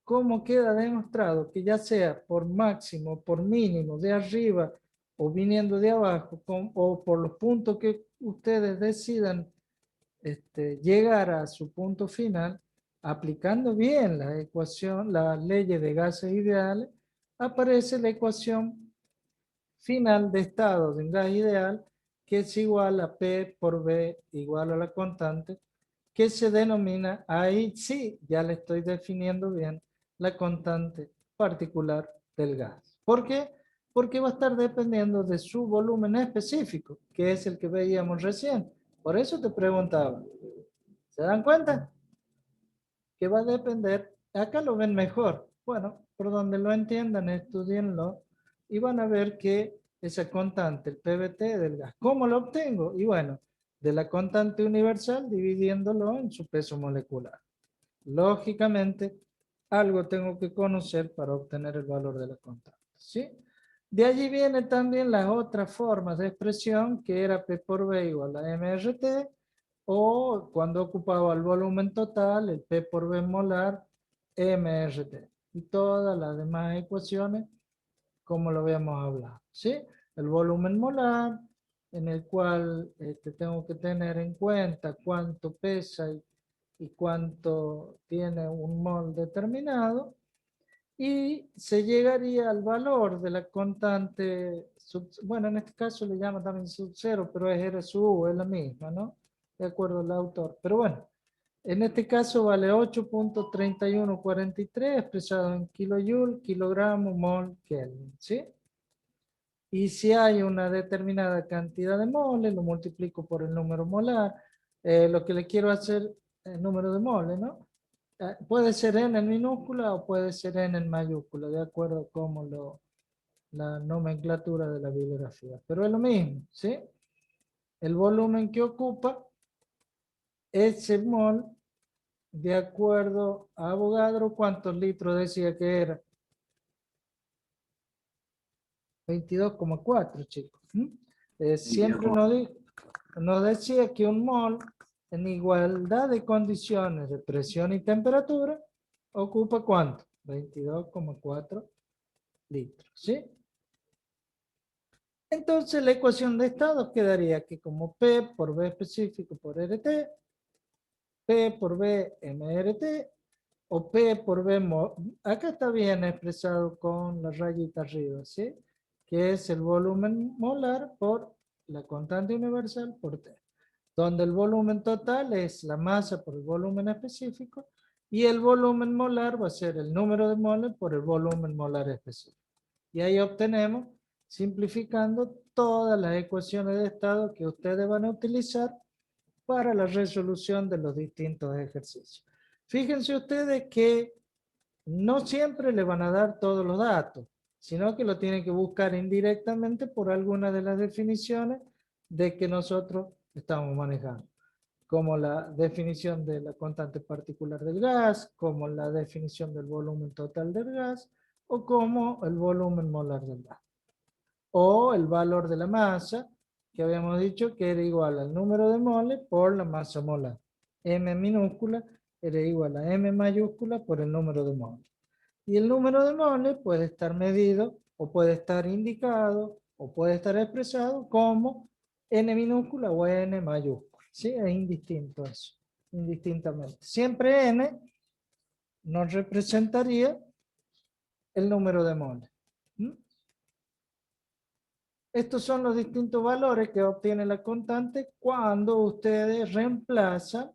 cómo queda demostrado que ya sea por máximo, por mínimo, de arriba o viniendo de abajo, o por los puntos que ustedes decidan llegar a su punto final, aplicando bien la ecuación, las leyes de gases ideales, aparece la ecuación final de estado de un gas ideal, que es igual a P por B igual a la constante, que se denomina, ahí sí, ya le estoy definiendo bien, la constante particular del gas. ¿Por qué? Porque va a estar dependiendo de su volumen específico, que es el que veíamos recién. Por eso te preguntaba, ¿se dan cuenta? Que va a depender, acá lo ven mejor. Bueno, por donde lo entiendan, estudienlo y van a ver que esa constante, el PVT del gas, ¿cómo lo obtengo? Y bueno, de la constante universal dividiéndolo en su peso molecular. Lógicamente, algo tengo que conocer para obtener el valor de la constante, ¿sí? De allí viene también las otras formas de expresión, que era P por B igual a MRT, o cuando ocupaba el volumen total, el P por B molar, MRT. Y todas las demás ecuaciones, como lo habíamos hablado, ¿sí? El volumen molar, en el cual tengo que tener en cuenta cuánto pesa y cuánto tiene un mol determinado, y se llegaría al valor de la constante, bueno, en este caso le llama también sub cero, pero es R sub U, es la misma, ¿no? De acuerdo al autor. Pero bueno, en este caso vale 8.3143 expresado en kilojoule, kilogramo, mol, Kelvin, ¿sí? Y si hay una determinada cantidad de moles, lo multiplico por el número molar. Lo que le quiero hacer, el número de moles, ¿no? Puede ser n en minúscula o puede ser n en mayúscula, de acuerdo a cómo la nomenclatura de la bibliografía. Pero es lo mismo, ¿sí? El volumen que ocupa ese mol, de acuerdo a Avogadro, ¿cuántos litros decía que era? 22,4, chicos. Siempre nos decía que un mol en igualdad de condiciones de presión y temperatura ocupa ¿cuánto? 22,4 litros, ¿sí? Entonces la ecuación de estado quedaría que como P por B específico por RT, P por B MRT, o P por B, acá está bien expresado con la rayita arriba, ¿sí? Que es el volumen molar por la constante universal por T, donde el volumen total es la masa por el volumen específico y el volumen molar va a ser el número de moles por el volumen molar específico. Y ahí obtenemos, simplificando, todas las ecuaciones de estado que ustedes van a utilizar para la resolución de los distintos ejercicios. Fíjense ustedes que no siempre le van a dar todos los datos, sino que lo tienen que buscar indirectamente por alguna de las definiciones de que nosotros estamos manejando, como la definición de la constante particular del gas, como la definición del volumen total del gas, o como el volumen molar del gas. O el valor de la masa, que habíamos dicho que era igual al número de moles por la masa molar. M minúscula era igual a M mayúscula por el número de moles. Y el número de moles puede estar medido, o puede estar indicado, o puede estar expresado como N minúscula o N mayúscula. ¿Sí? Es indistinto eso. indistintamente. Siempre n nos representaría el número de moles. ¿Mm? Estos son los distintos valores que obtiene la constante cuando ustedes reemplazan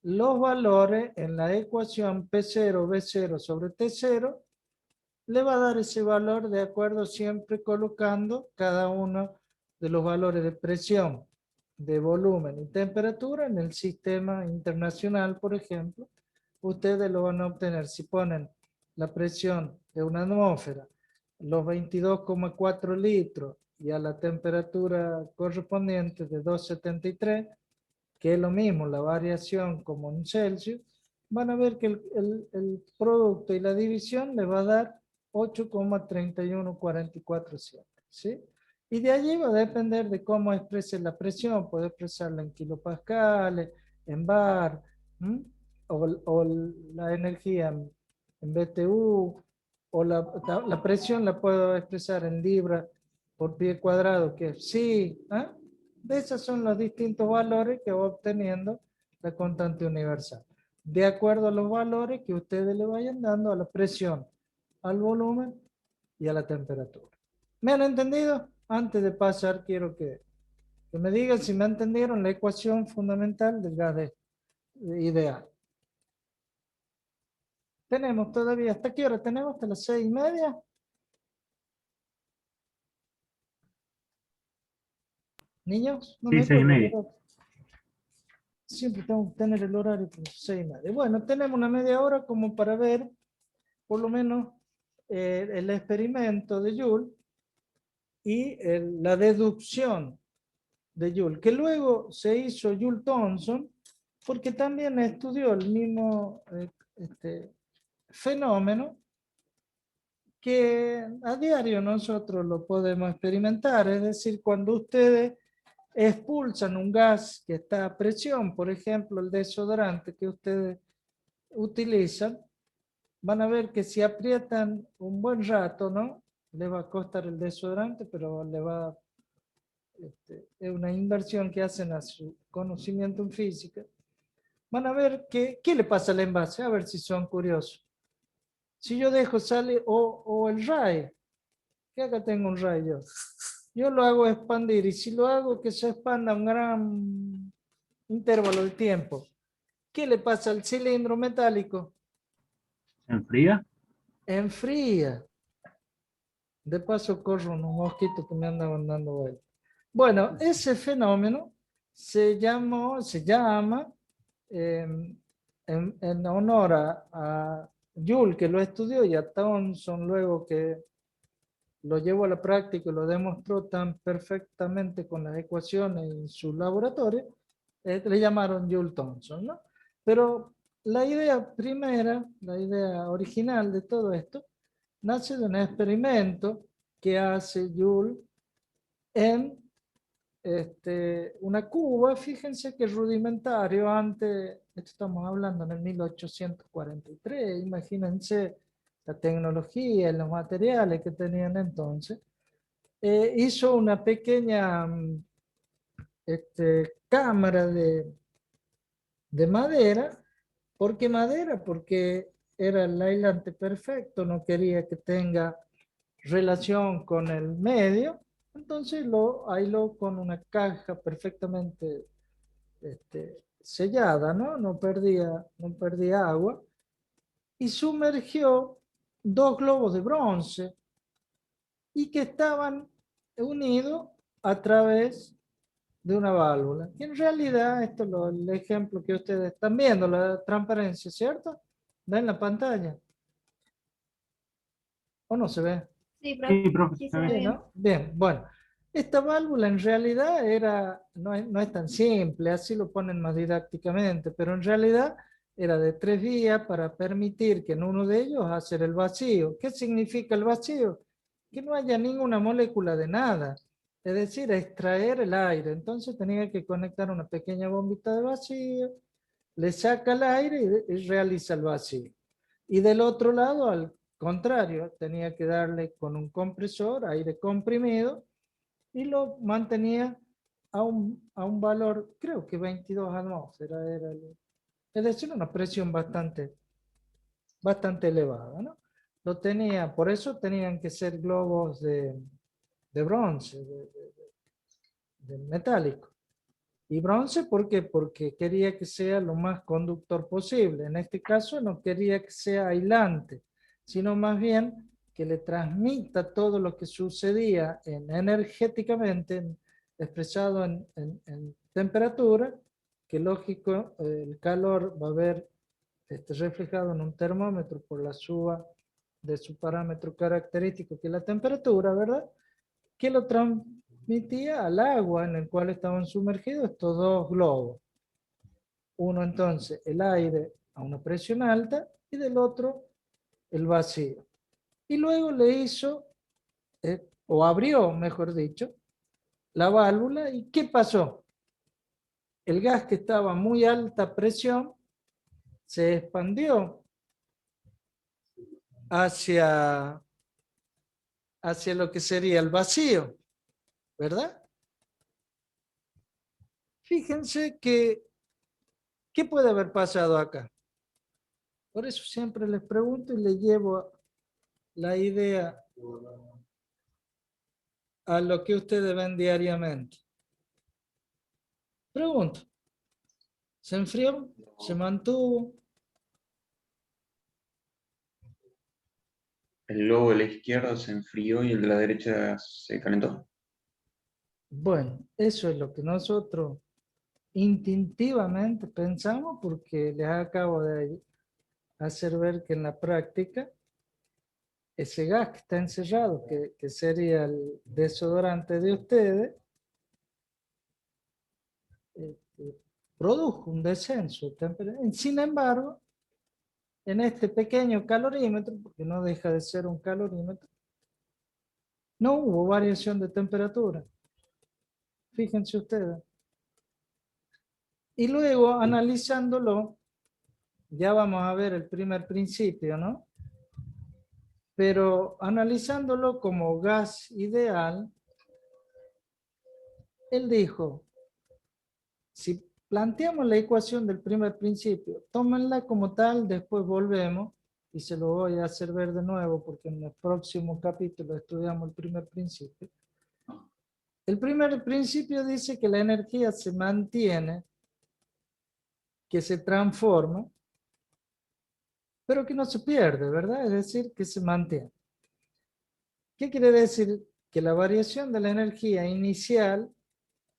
los valores en la ecuación P0, B0 sobre T0. Le va a dar ese valor de acuerdo siempre colocando cada uno de los valores de presión, de volumen y temperatura en el sistema internacional, por ejemplo. Ustedes lo van a obtener si ponen la presión de una atmósfera, los 22,4 litros y a la temperatura correspondiente de 273, que es lo mismo la variación como en Celsius, van a ver que el producto y la división le va a dar 8,31447, ¿sí? Y de allí va a depender de cómo exprese la presión, puede expresarla en kilopascales, en bar, o la energía en BTU, o la presión la puedo expresar en libras por pie cuadrado, que es sí. De esos son los distintos valores que va obteniendo la constante universal, de acuerdo a los valores que ustedes le vayan dando a la presión, al volumen y a la temperatura. ¿Me han entendido? Antes de pasar, quiero que me digan si me entendieron la ecuación fundamental del gas ideal. Tenemos todavía, ¿hasta qué hora tenemos? ¿Hasta las 6:30? Niños, no Sí, me 6:30. acuerdo. Siempre tengo que tener el horario por 6:30. Bueno, tenemos una media hora como para ver por lo menos el experimento de Joule y la deducción de Joule, que luego se hizo Joule-Thomson, porque también estudió el mismo fenómeno que a diario nosotros lo podemos experimentar. Es decir, cuando ustedes expulsan un gas que está a presión, por ejemplo, el desodorante que ustedes utilizan, van a ver que si aprietan un buen rato, ¿no? Le va a costar el desodorante, pero le va, es una inversión que hacen a su conocimiento en física. Van a ver qué le pasa al envase, a ver si son curiosos. Si yo dejo salir, o el RAE, que acá tengo un RAE yo lo hago expandir, y si lo hago que se expanda un gran intervalo de tiempo, ¿qué le pasa al cilindro metálico? ¿Se enfría? Enfría. De paso corro unos mosquitos que me andaban dando vueltas. Bueno, ese fenómeno se llama en honor a Joule, que lo estudió, y a Thomson luego que lo llevó a la práctica y lo demostró tan perfectamente con las ecuaciones en su laboratorio, le llamaron Joule-Thomson, ¿no? Pero la idea primera, la idea original de todo esto, nace de un experimento que hace Joule en una cuba, fíjense que rudimentario, antes, esto estamos hablando en el 1843, imagínense la tecnología y los materiales que tenían entonces. Hizo una pequeña cámara de madera. ¿Por qué madera? Porque era el aislante perfecto, no quería que tenga relación con el medio, entonces lo aisló con una caja perfectamente sellada, ¿no? No perdía agua, y sumergió 2 globos de bronce y que estaban unidos a través de una válvula. Y en realidad, esto es el ejemplo que ustedes están viendo, la transparencia, ¿cierto? ¿Ven en la pantalla? ¿O no se ve? Sí, Sí, profe. profe, Sí, está se ve bien. bien. ¿No? Bien, bueno. Esta válvula en realidad no es tan simple, así lo ponen más didácticamente, pero en realidad era de 3 vías para permitir que en uno de ellos hacer el vacío. ¿Qué significa el vacío? Que no haya ninguna molécula de nada, es decir, extraer el aire. Entonces tenía que conectar una pequeña bombita de vacío, le saca el aire y realiza el vacío. Y del otro lado, al contrario, tenía que darle con un compresor aire comprimido y lo mantenía a un valor, creo que 22 atmósferas era Es decir, una presión bastante elevada, ¿no? Por eso tenían que ser globos de bronce, de metálico. Y bronce, ¿por qué? Porque quería que sea lo más conductor posible. En este caso no quería que sea aislante, sino más bien que le transmita todo lo que sucedía energéticamente, expresado en temperatura, que lógico, el calor va a ver reflejado en un termómetro por la suba de su parámetro característico, que es la temperatura, ¿verdad? Que lo transmitía al agua en el cual estaban sumergidos estos dos globos. Uno entonces el aire a una presión alta y del otro el vacío. Y luego le hizo, o abrió, mejor dicho, la válvula. ¿Y qué pasó? El gas que estaba a muy alta presión se expandió hacia lo que sería el vacío, ¿verdad? Fíjense que, ¿qué puede haber pasado acá? Por eso siempre les pregunto y les llevo la idea a lo que ustedes ven diariamente. Pregunto, ¿se enfrió? ¿Se mantuvo? El globo de la izquierda se enfrió y el de la derecha se calentó. Bueno, eso es lo que nosotros instintivamente pensamos, porque les acabo de hacer ver que en la práctica ese gas que está encerrado, que sería el desodorante de ustedes, produjo un descenso de temperatura. Sin embargo, en este pequeño calorímetro, porque no deja de ser un calorímetro, no hubo variación de temperatura. Fíjense ustedes. Y luego, analizándolo, ya vamos a ver el primer principio, ¿no? Pero analizándolo como gas ideal, él dijo, si planteamos la ecuación del primer principio, tómenla como tal, después volvemos, y se lo voy a hacer ver de nuevo, porque en el próximo capítulo estudiamos el primer principio. El primer principio dice que la energía se mantiene, que se transforma, pero que no se pierde, ¿verdad? Es decir, que se mantiene. ¿Qué quiere decir? Que la variación de la energía inicial,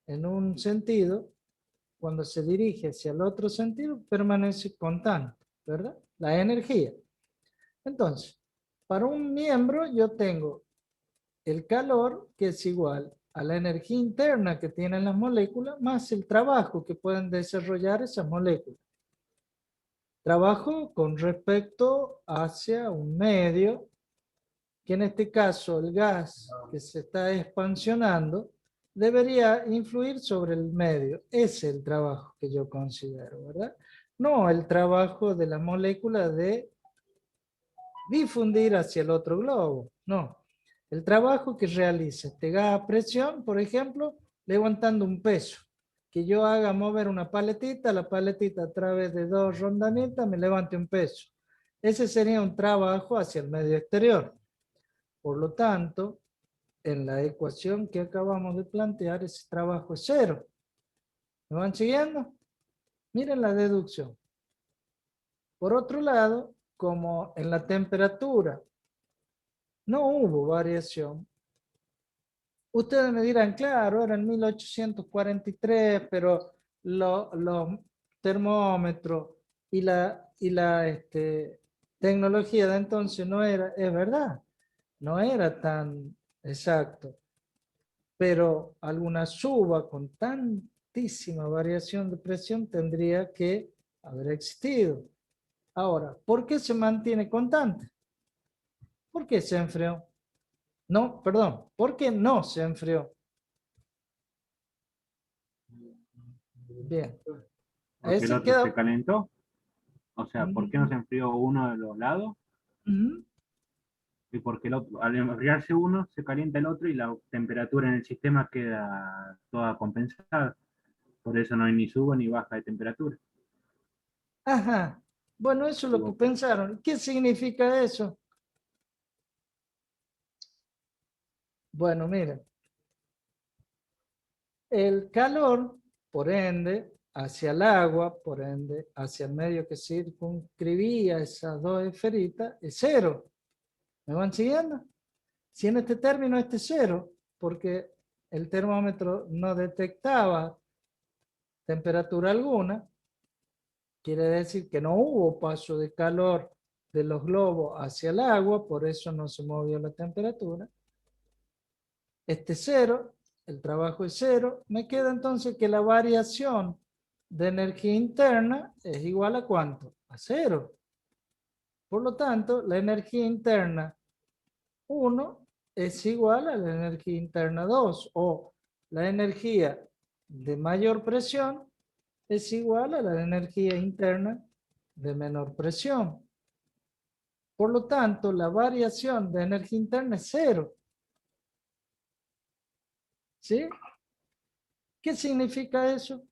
en un sentido, cuando se dirige hacia el otro sentido, permanece constante, ¿verdad? La energía. Entonces, para un miembro yo tengo el calor, que es igual a la energía interna que tienen las moléculas, más el trabajo que pueden desarrollar esas moléculas. Trabajo con respecto hacia un medio, que en este caso el gas que se está expansionando debería influir sobre el medio. Ese es el trabajo que yo considero, ¿verdad? No el trabajo de la molécula de difundir hacia el otro globo, no. El trabajo que realiza este gas a presión, por ejemplo, levantando un peso, que yo haga mover una paletita, la paletita a través de dos rondanitas me levante un peso. Ese sería un trabajo hacia el medio exterior. Por lo tanto, en la ecuación que acabamos de plantear, ese trabajo es cero. ¿Me van siguiendo? Miren la deducción. Por otro lado, como en la temperatura no hubo variación, ustedes me dirán, claro, era en 1843, pero los termómetros y la tecnología de entonces no era, es verdad, no era tan exacto, pero alguna suba con tantísima variación de presión tendría que haber existido. Ahora, ¿por qué se mantiene constante? ¿Por qué se enfrió? No, perdón, ¿por qué no se enfrió? Bien. Porque el Ese otro se queda. calentó. O sea, ¿por qué no se enfrió uno de los lados? Ujú. Y porque el otro, al enfriarse uno, se calienta el otro y la temperatura en el sistema queda toda compensada. Por eso no hay ni suba ni baja de temperatura. Ajá. Bueno, eso es lo que pensaron. ¿Qué significa eso? Bueno, miren. El calor, por ende, hacia el agua, por ende, hacia el medio que circunscribía esas dos esferitas, es cero. ¿Me van siguiendo? Si en este término este es cero, porque el termómetro no detectaba temperatura alguna, quiere decir que no hubo paso de calor de los globos hacia el agua, por eso no se movió la temperatura. Este es cero, el trabajo es cero. Me queda entonces que la variación de energía interna es igual a ¿cuánto? A cero. Por lo tanto, la energía interna 1 es igual a la energía interna 2, o la energía de mayor presión es igual a la energía interna de menor presión. Por lo tanto, la variación de energía interna es cero. ¿Sí? ¿Qué significa eso?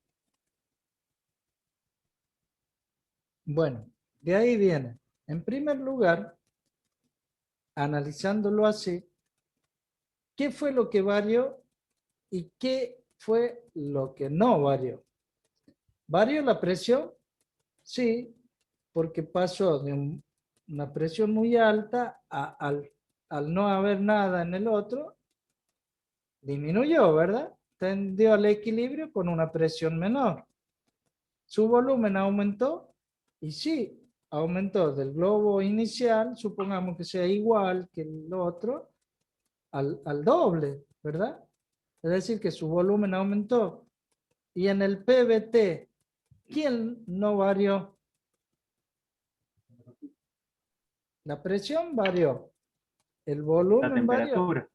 Bueno, de ahí viene. En primer lugar, analizándolo así, ¿qué fue lo que varió y qué fue lo que no varió? ¿Varió la presión? Sí, porque pasó de una presión muy alta al no haber nada en el otro, disminuyó, ¿verdad? Tendió al equilibrio con una presión menor. Su volumen aumentó y sí, aumentó del globo inicial, supongamos que sea igual que el otro, al doble, ¿verdad? Es decir, que su volumen aumentó. Y en el PVT, ¿quién no varió? La presión varió, el La volumen varió, temperatura.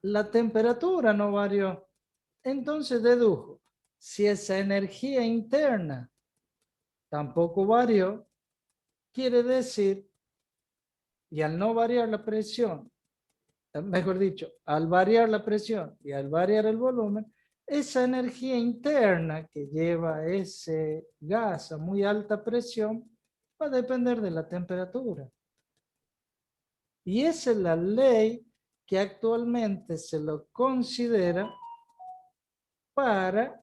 la temperatura no varió. Entonces dedujo, si esa energía interna tampoco varió, quiere decir, y al no variar la presión, mejor dicho, al variar la presión y al variar el volumen, esa energía interna que lleva ese gas a muy alta presión va a depender de la temperatura. Y esa es la ley que actualmente se lo considera para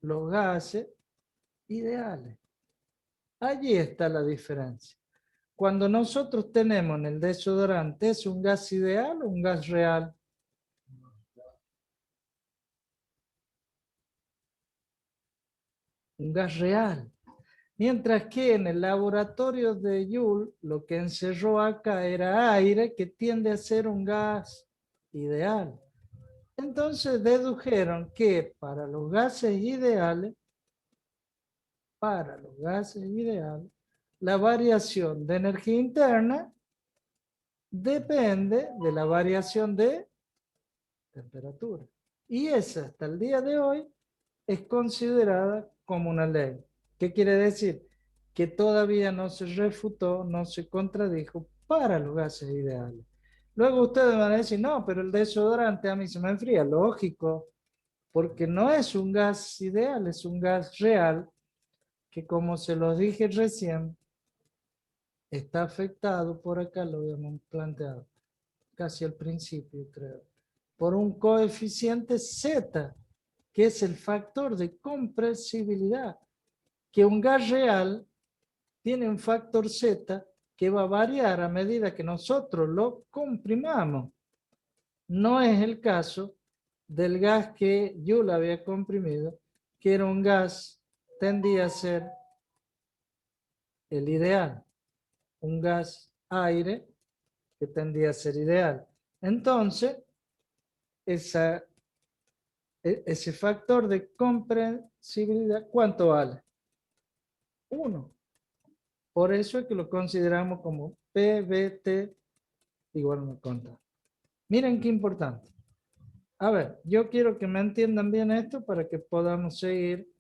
los gases ideales. Allí está la diferencia. Cuando nosotros tenemos en el desodorante, ¿es un gas ideal o un gas real? Un gas real. Mientras que en el laboratorio de Joule, lo que encerró acá era aire que tiende a ser un gas ideal. Entonces dedujeron que para los gases ideales, la variación de energía interna depende de la variación de temperatura. Y esa hasta el día de hoy es considerada como una ley. ¿Qué quiere decir? Que todavía no se refutó, no se contradijo para los gases ideales. Luego ustedes van a decir, no, pero el desodorante a mí se me enfría. Lógico, porque no es un gas ideal, es un gas real que, como se los dije recién, está afectado, por acá lo habíamos planteado, casi al principio creo, por un coeficiente Z, que es el factor de compresibilidad, que un gas real tiene un factor Z que va a variar a medida que nosotros lo comprimamos. No es el caso del gas que yo le había comprimido, que era un gas, tendía a ser el ideal, un gas aire que tendía a ser ideal. Entonces, ese factor de compresibilidad, ¿cuánto vale? 1. Por eso es que lo consideramos como PVT igual a 1 contra. Miren qué importante. A ver, yo quiero que me entiendan bien esto para que podamos seguir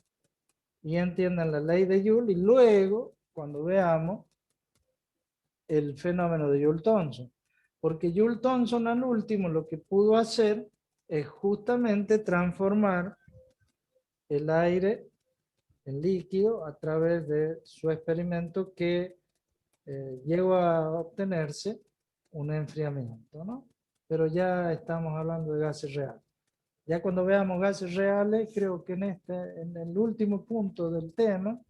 y entiendan la ley de Joule, y luego, cuando veamos el fenómeno de Joule-Thomson. Porque Joule-Thomson al último lo que pudo hacer es justamente transformar el aire en líquido a través de su experimento que llegó a obtenerse un enfriamiento, ¿no? Pero ya estamos hablando de gases reales. Ya cuando veamos gases reales, creo que en el último punto del tema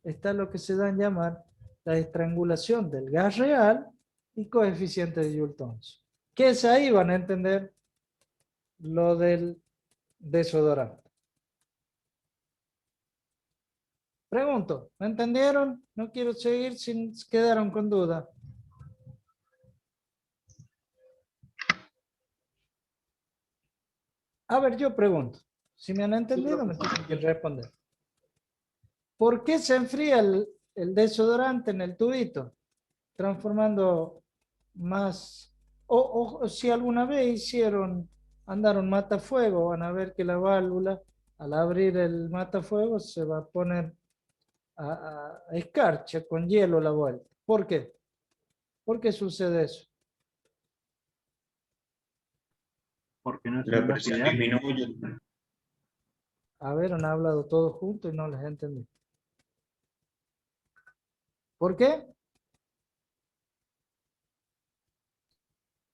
está lo que se da en llamar la estrangulación del gas real y coeficiente de Joule-Thomson. Que es ahí van a entender lo del desodorante. Pregunto, ¿me entendieron? No quiero seguir si quedaron con duda. A ver, yo pregunto. Si me han entendido, me tienen que responder. ¿Por qué se enfría el desodorante en el tubito? Transformando más... O si alguna vez andaron matafuego, van a ver que la válvula, al abrir el matafuego, se va a poner a escarcha con hielo a la vuelta. ¿Por qué? ¿Por qué sucede eso? Porque no es La un gas presión ideal. disminuye. A ver, han hablado todos juntos y no les entendí. ¿Por qué?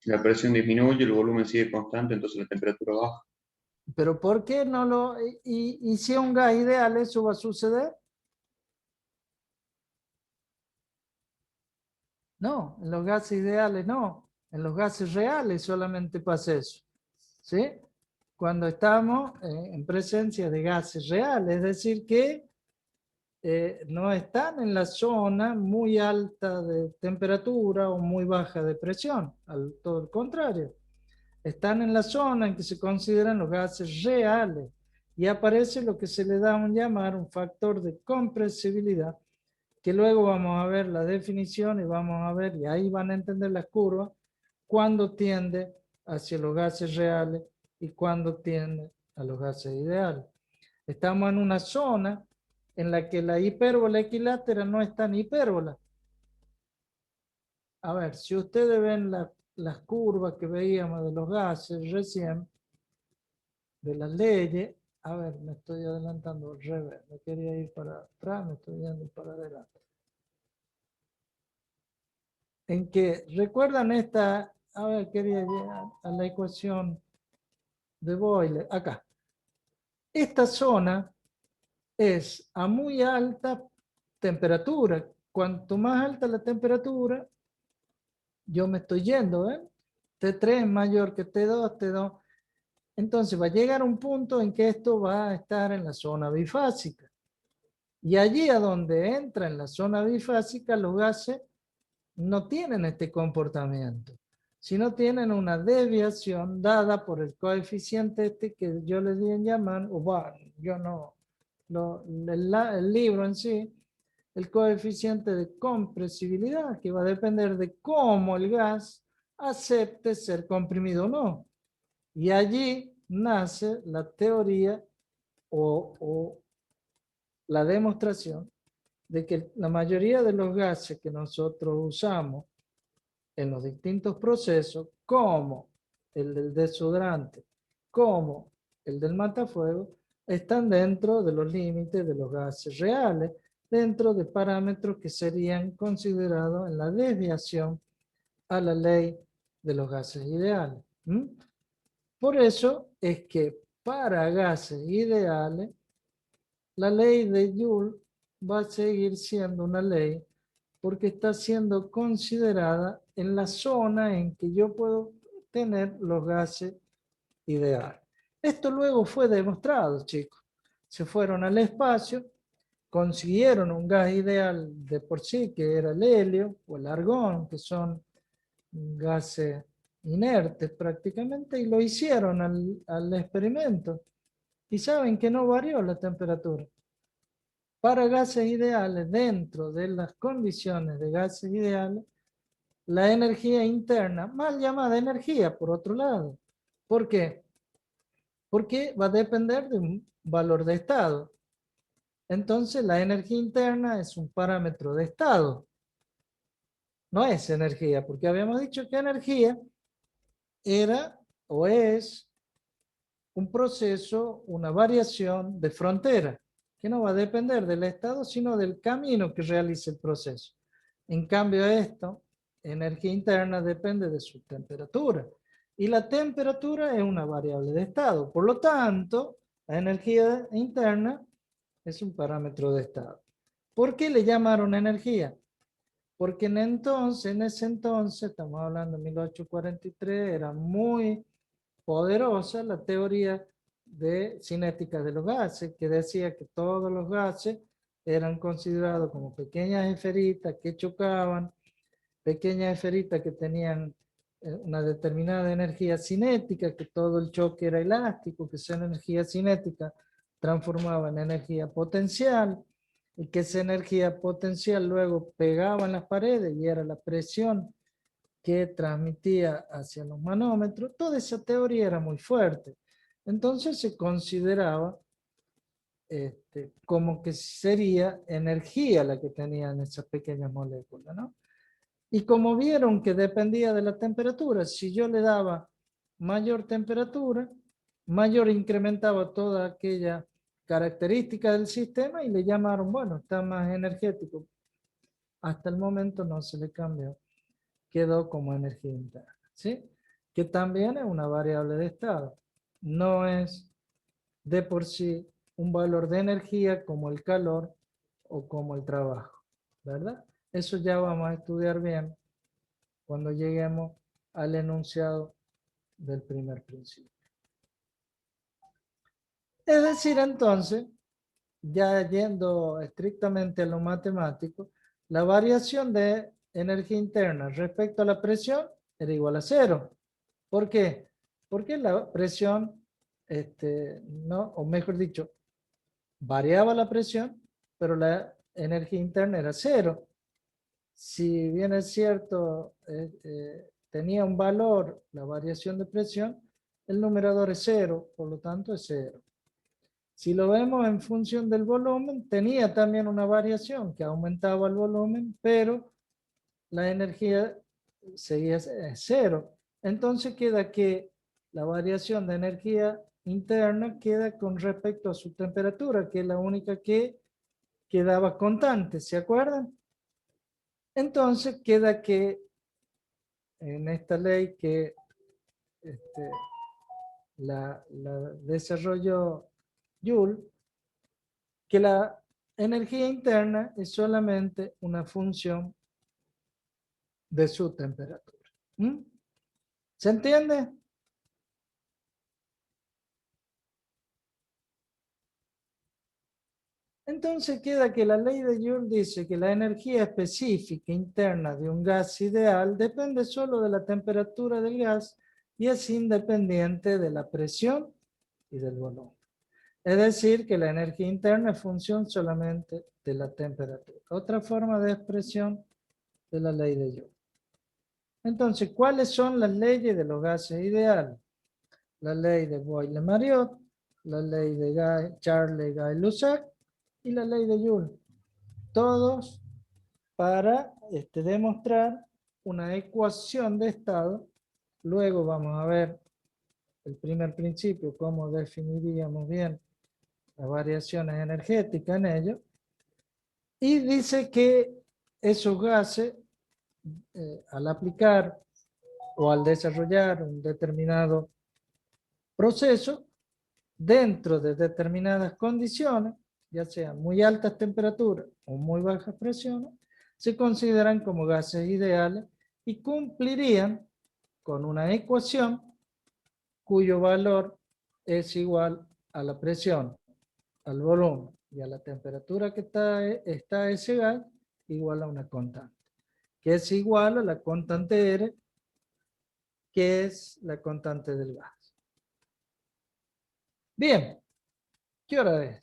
La presión disminuye, el volumen sigue constante, entonces la temperatura baja. Pero ¿por qué no lo... y si es un gas ideal, eso va a suceder? No, en los gases ideales no. En los gases reales solamente pasa eso. ¿Sí? Cuando estamos en presencia de gases reales, es decir que no están en la zona muy alta de temperatura o muy baja de presión, todo el contrario. Están en la zona en que se consideran los gases reales y aparece lo que se le da un llamar un factor de compresibilidad, que luego vamos a ver la definición y vamos a ver, y ahí van a entender las curvas, cuándo tiende hacia los gases reales y cuándo tiende a los gases ideales. Estamos en una zona en la que la hipérbola equilátera no es tan hipérbola. A ver, si ustedes ven las curvas que veíamos de los gases recién, de las leyes, a ver, me estoy adelantando al revés, me quería ir para atrás, me estoy yendo para adelante. En que, ¿recuerdan esta? A ver, quería llegar a la ecuación de Boyle, acá. Esta zona es a muy alta temperatura. Cuanto más alta la temperatura, yo me estoy yendo, ¿eh? T3 es mayor que T2, T2. Entonces va a llegar un punto en que esto va a estar en la zona bifásica. Y allí a donde entra en la zona bifásica, los gases no tienen este comportamiento, sino tienen una desviación dada por el coeficiente este que yo le di en llamar, o bueno, yo no, el libro en sí, el coeficiente de compresibilidad, que va a depender de cómo el gas acepte ser comprimido o no. Y allí nace la teoría o la demostración de que la mayoría de los gases que nosotros usamos en los distintos procesos, como el del desodorante, como el del matafuego, están dentro de los límites de los gases reales, dentro de parámetros que serían considerados en la desviación a la ley de los gases ideales. Por eso es que para gases ideales, la ley de Joule va a seguir siendo una ley porque está siendo considerada en la zona en que yo puedo tener los gases ideales. Esto luego fue demostrado, chicos. Se fueron al espacio, consiguieron un gas ideal de por sí, que era el helio o el argón, que son gases inertes prácticamente, y lo hicieron al experimento. Y saben que no varió la temperatura. Para gases ideales, dentro de las condiciones de gases ideales, la energía interna, mal llamada energía, por otro lado. ¿Por qué? Porque va a depender de un valor de estado. Entonces, la energía interna es un parámetro de estado. No es energía, porque habíamos dicho que energía era o es un proceso, una variación de frontera. que no va a depender del estado, sino del camino que realice el proceso. En cambio, esto, energía interna, depende de su temperatura. Y la temperatura es una variable de estado. Por lo tanto, la energía interna es un parámetro de estado. ¿Por qué le llamaron energía? Porque en ese entonces, estamos hablando de 1843, era muy poderosa la teoría de cinética de los gases, que decía que todos los gases eran considerados como pequeñas esferitas que chocaban, pequeñas esferitas que tenían una determinada energía cinética, que todo el choque era elástico, que esa energía cinética transformaba en energía potencial, y que esa energía potencial luego pegaba en las paredes y era la presión que transmitía hacia los manómetros. Toda esa teoría era muy fuerte. Entonces se consideraba como que sería energía la que tenían esas pequeñas moléculas, ¿no? Y como vieron que dependía de la temperatura, si yo le daba mayor temperatura, mayor incrementaba toda aquella característica del sistema y le llamaron, bueno, está más energético. Hasta el momento no se le cambió, quedó como energía interna, ¿sí? Que también es una variable de estado. No es de por sí un valor de energía como el calor o como el trabajo, ¿verdad? Eso ya vamos a estudiar bien cuando lleguemos al enunciado del primer principio. Es decir, entonces, ya yendo estrictamente a lo matemático, la variación de energía interna respecto a la presión era igual a cero. ¿Por qué? Porque la presión, no, o mejor dicho, variaba la presión, pero la energía interna era cero. Si bien es cierto, tenía un valor la variación de presión, el numerador es cero, por lo tanto es cero. Si lo vemos en función del volumen, tenía también una variación que aumentaba el volumen, pero la energía seguía cero. Entonces queda que la variación de energía interna queda con respecto a su temperatura, que es la única que quedaba constante, ¿se acuerdan? Entonces queda que en esta ley que la desarrolló Joule, que la energía interna es solamente una función de su temperatura. ¿Mm? ¿Se entiende? Entonces queda que la ley de Joule dice que la energía específica interna de un gas ideal depende solo de la temperatura del gas y es independiente de la presión y del volumen. Es decir, que la energía interna es función solamente de la temperatura. Otra forma de expresión de la ley de Joule. Entonces, ¿cuáles son las leyes de los gases ideales? La ley de Boyle-Mariotte, la ley de Charles-Gay-Lussac y la ley de Joule. Todos para demostrar una ecuación de estado. Luego vamos a ver el primer principio, cómo definiríamos bien las variaciones energéticas en ello. Y dice que esos gases, al aplicar o al desarrollar un determinado proceso, dentro de determinadas condiciones, ya sean muy altas temperaturas o muy bajas presiones, se consideran como gases ideales y cumplirían con una ecuación cuyo valor es igual a la presión, al volumen y a la temperatura que está ese gas, igual a una constante, que es igual a la constante R, que es la constante del gas. Bien, ¿qué hora es?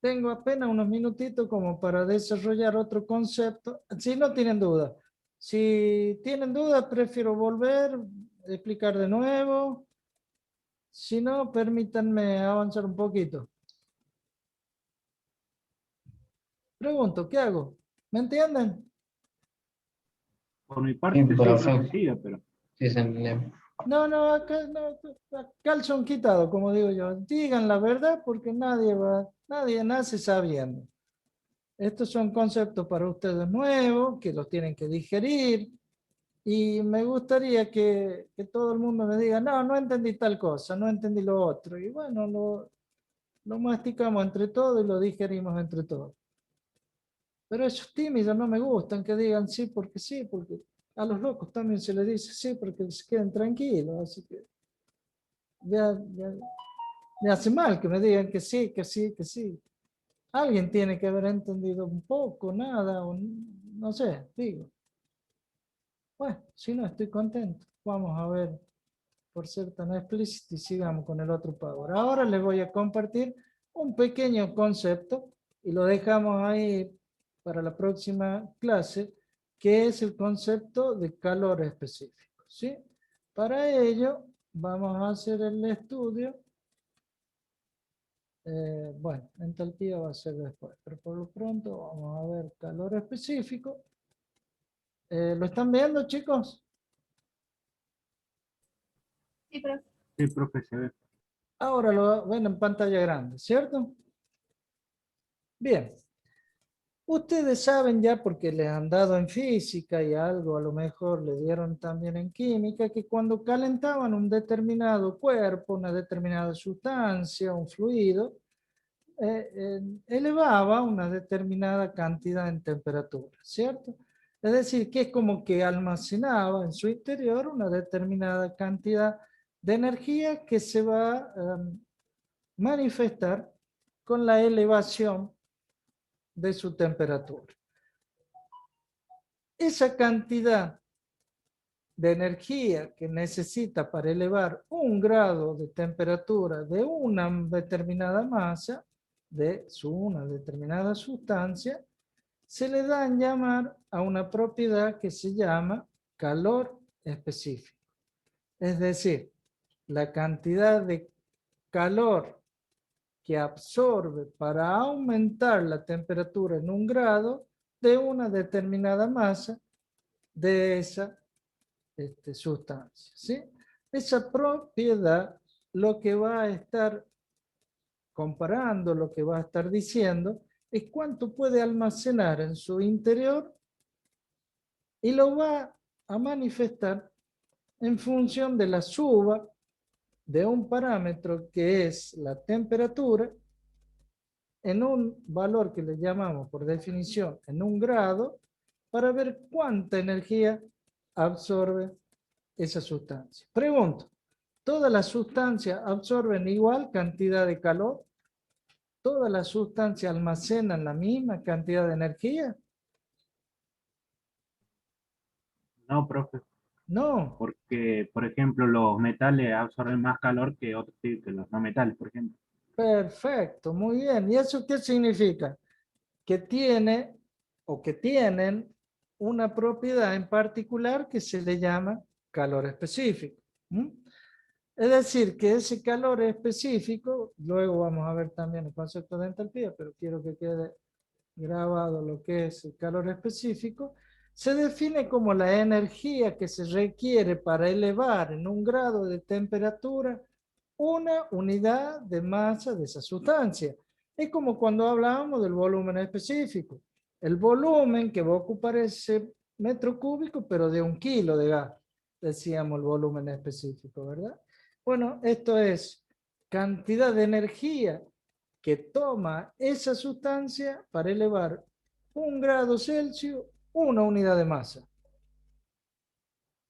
Tengo apenas unos minutitos como para desarrollar otro concepto. Si no tienen duda. Si tienen dudas, prefiero volver, explicar de nuevo. Si no, permítanme avanzar un poquito. Pregunto, ¿qué hago? ¿Me entienden? Por mi parte, Sí, sí, profe. no siga, pero Sí, se entiende. No, acá no, calzón quitado, como digo yo. Digan la verdad porque nadie nace sabiendo. Estos son conceptos para ustedes nuevos, que los tienen que digerir. Y me gustaría que todo el mundo me diga, no entendí tal cosa, no entendí lo otro. Y bueno, lo masticamos entre todos y lo digerimos entre todos. Pero esos tímidos no me gustan que digan sí, porque a los locos también se les dice sí, porque se queden tranquilos. Así que ya me hace mal que me digan que sí, que sí, que sí. Alguien tiene que haber entendido un poco, nada, o no sé, digo. Bueno, si no, estoy contento. Vamos a ver, por ser tan explícito, y sigamos con el otro power. Ahora les voy a compartir un pequeño concepto y lo dejamos ahí para la próxima clase, que es el concepto de calor específico, ¿sí? Para ello, vamos a hacer el estudio. Bueno, entalpía va a ser después, pero por lo pronto vamos a ver calor específico. ¿Lo están viendo, chicos? Sí, profe. Sí, profe, se ve. Ahora lo ven en pantalla grande, ¿cierto? Bien. Ustedes saben ya, porque les han dado en física y algo a lo mejor le dieron también en química, que cuando calentaban un determinado cuerpo, una determinada sustancia, un fluido, elevaba una determinada cantidad en temperatura, ¿cierto? Es decir, que es como que almacenaba en su interior una determinada cantidad de energía que se va a manifestar con la elevación de su temperatura. Esa cantidad de energía que necesita para elevar 1 grado de temperatura de una determinada masa, de una determinada sustancia, se le da en llamar a una propiedad que se llama calor específico. Es decir, la cantidad de calor que absorbe para aumentar la temperatura en 1 grado de una determinada masa de esa sustancia, ¿sí? Esa propiedad lo que va a estar comparando, lo que va a estar diciendo, es cuánto puede almacenar en su interior y lo va a manifestar en función de la suba de un parámetro que es la temperatura en un valor que le llamamos por definición en 1 grado para ver cuánta energía absorbe esa sustancia. Pregunto, ¿todas las sustancias absorben igual cantidad de calor? ¿Todas las sustancias almacenan la misma cantidad de energía? No, profe, No. porque, por ejemplo, los metales absorben más calor que otros que los no metales, por ejemplo. Perfecto, muy bien. ¿Y eso qué significa? Que tiene o que tienen una propiedad en particular que se le llama calor específico. ¿Mm? Es decir, que ese calor específico, luego vamos a ver también el concepto de entalpía, pero quiero que quede grabado lo que es el calor específico, se define como la energía que se requiere para elevar en 1 grado de temperatura una unidad de masa de esa sustancia. Es como cuando hablábamos del volumen específico. El volumen que va a ocupar ese metro cúbico, pero de 1 kilo de gas, decíamos el volumen específico, ¿verdad? Bueno, esto es cantidad de energía que toma esa sustancia para elevar 1 grado Celsius, una unidad de masa.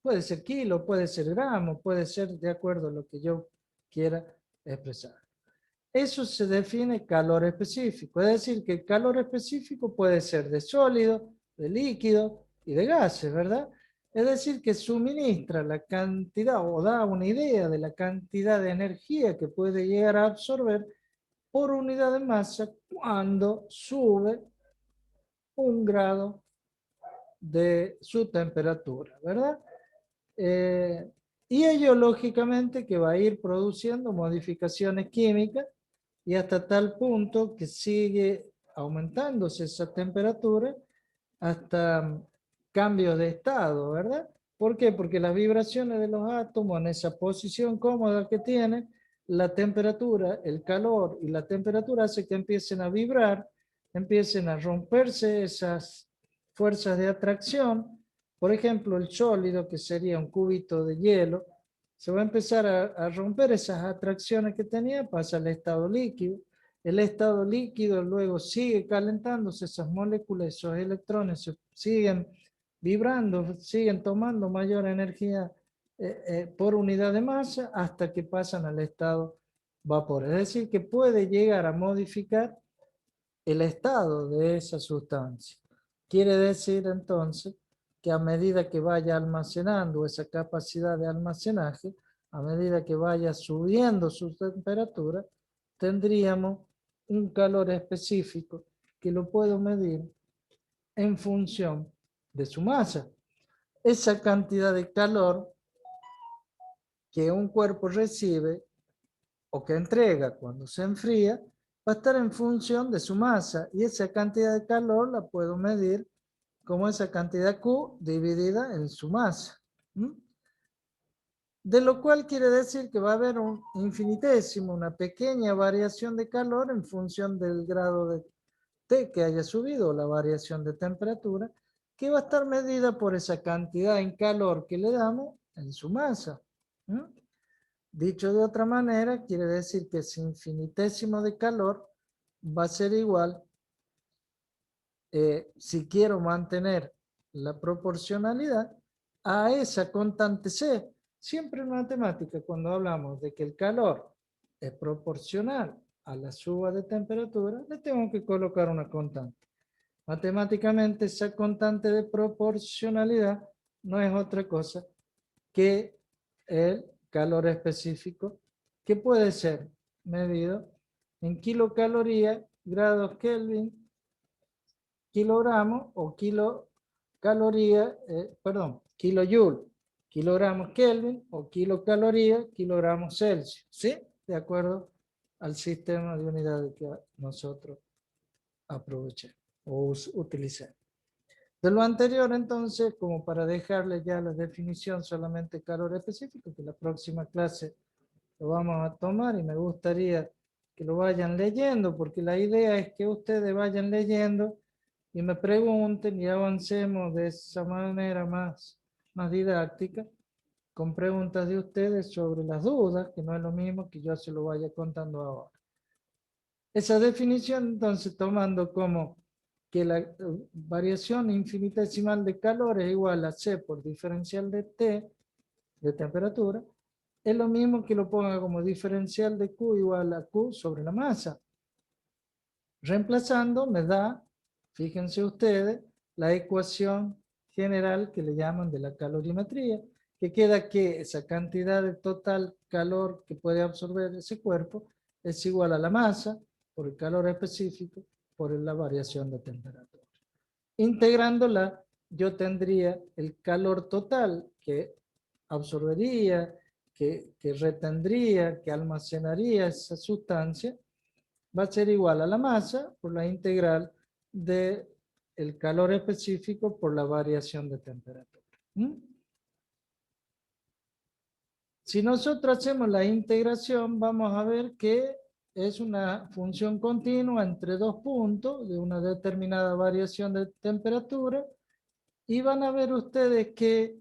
Puede ser kilo, puede ser gramo, puede ser de acuerdo a lo que yo quiera expresar. Eso se define calor específico, es decir, que el calor específico puede ser de sólido, de líquido y de gases, ¿verdad? Es decir, que suministra la cantidad o da una idea de la cantidad de energía que puede llegar a absorber por unidad de masa cuando sube 1 grado de su temperatura, ¿verdad? Y ello lógicamente que va a ir produciendo modificaciones químicas y hasta tal punto que sigue aumentándose esa temperatura hasta cambios de estado, ¿verdad? ¿Por qué? Porque las vibraciones de los átomos en esa posición cómoda que tienen, la temperatura, el calor y la temperatura hace que empiecen a vibrar, empiecen a romperse esas fuerzas de atracción. Por ejemplo, el sólido, que sería un cubito de hielo, se va a empezar a romper esas atracciones que tenía, pasa al estado líquido. El estado líquido luego sigue calentándose, esas moléculas, esos electrones siguen vibrando, siguen tomando mayor energía por unidad de masa hasta que pasan al estado vapor. Es decir, que puede llegar a modificar el estado de esa sustancia. Quiere decir entonces que a medida que vaya almacenando esa capacidad de almacenaje, a medida que vaya subiendo su temperatura, tendríamos un calor específico que lo puedo medir en función de su masa. Esa cantidad de calor que un cuerpo recibe o que entrega cuando se enfría va a estar en función de su masa, y esa cantidad de calor la puedo medir como esa cantidad Q dividida en su masa. De lo cual quiere decir que va a haber un infinitésimo, una pequeña variación de calor en función del grado de T que haya subido, la variación de temperatura, que va a estar medida por esa cantidad en calor que le damos en su masa. Dicho de otra manera, quiere decir que ese infinitésimo de calor va a ser igual, si quiero mantener la proporcionalidad, a esa constante C. Siempre en matemática, cuando hablamos de que el calor es proporcional a la suba de temperatura, le tengo que colocar una constante. Matemáticamente, esa constante de proporcionalidad no es otra cosa que el calor específico, que puede ser medido en kilocalorías, grados Kelvin, kilogramos o kilocalorías, kilojoule, kilogramos Kelvin o kilocalorías, kilogramos Celsius, ¿sí? De acuerdo al sistema de unidades que nosotros aprovechemos o utilicemos. De lo anterior, entonces, como para dejarles ya la definición solamente calor específico, que la próxima clase lo vamos a tomar y me gustaría que lo vayan leyendo, porque la idea es que ustedes vayan leyendo y me pregunten y avancemos de esa manera más didáctica, con preguntas de ustedes sobre las dudas, que no es lo mismo que yo se lo vaya contando ahora. Esa definición, entonces, tomando como que la variación infinitesimal de calor es igual a C por diferencial de T, de temperatura, es lo mismo que lo ponga como diferencial de Q igual a Q sobre la masa. Reemplazando me da, fíjense ustedes, la ecuación general que le llaman de la calorimetría, que queda que esa cantidad de total calor que puede absorber ese cuerpo es igual a la masa por el calor específico por la variación de temperatura. Integrándola, yo tendría el calor total que absorbería, que retendría, que almacenaría esa sustancia, va a ser igual a la masa por la integral del calor específico por la variación de temperatura. Si nosotros hacemos la integración, vamos a ver que es una función continua entre dos puntos de una determinada variación de temperatura, y van a ver ustedes que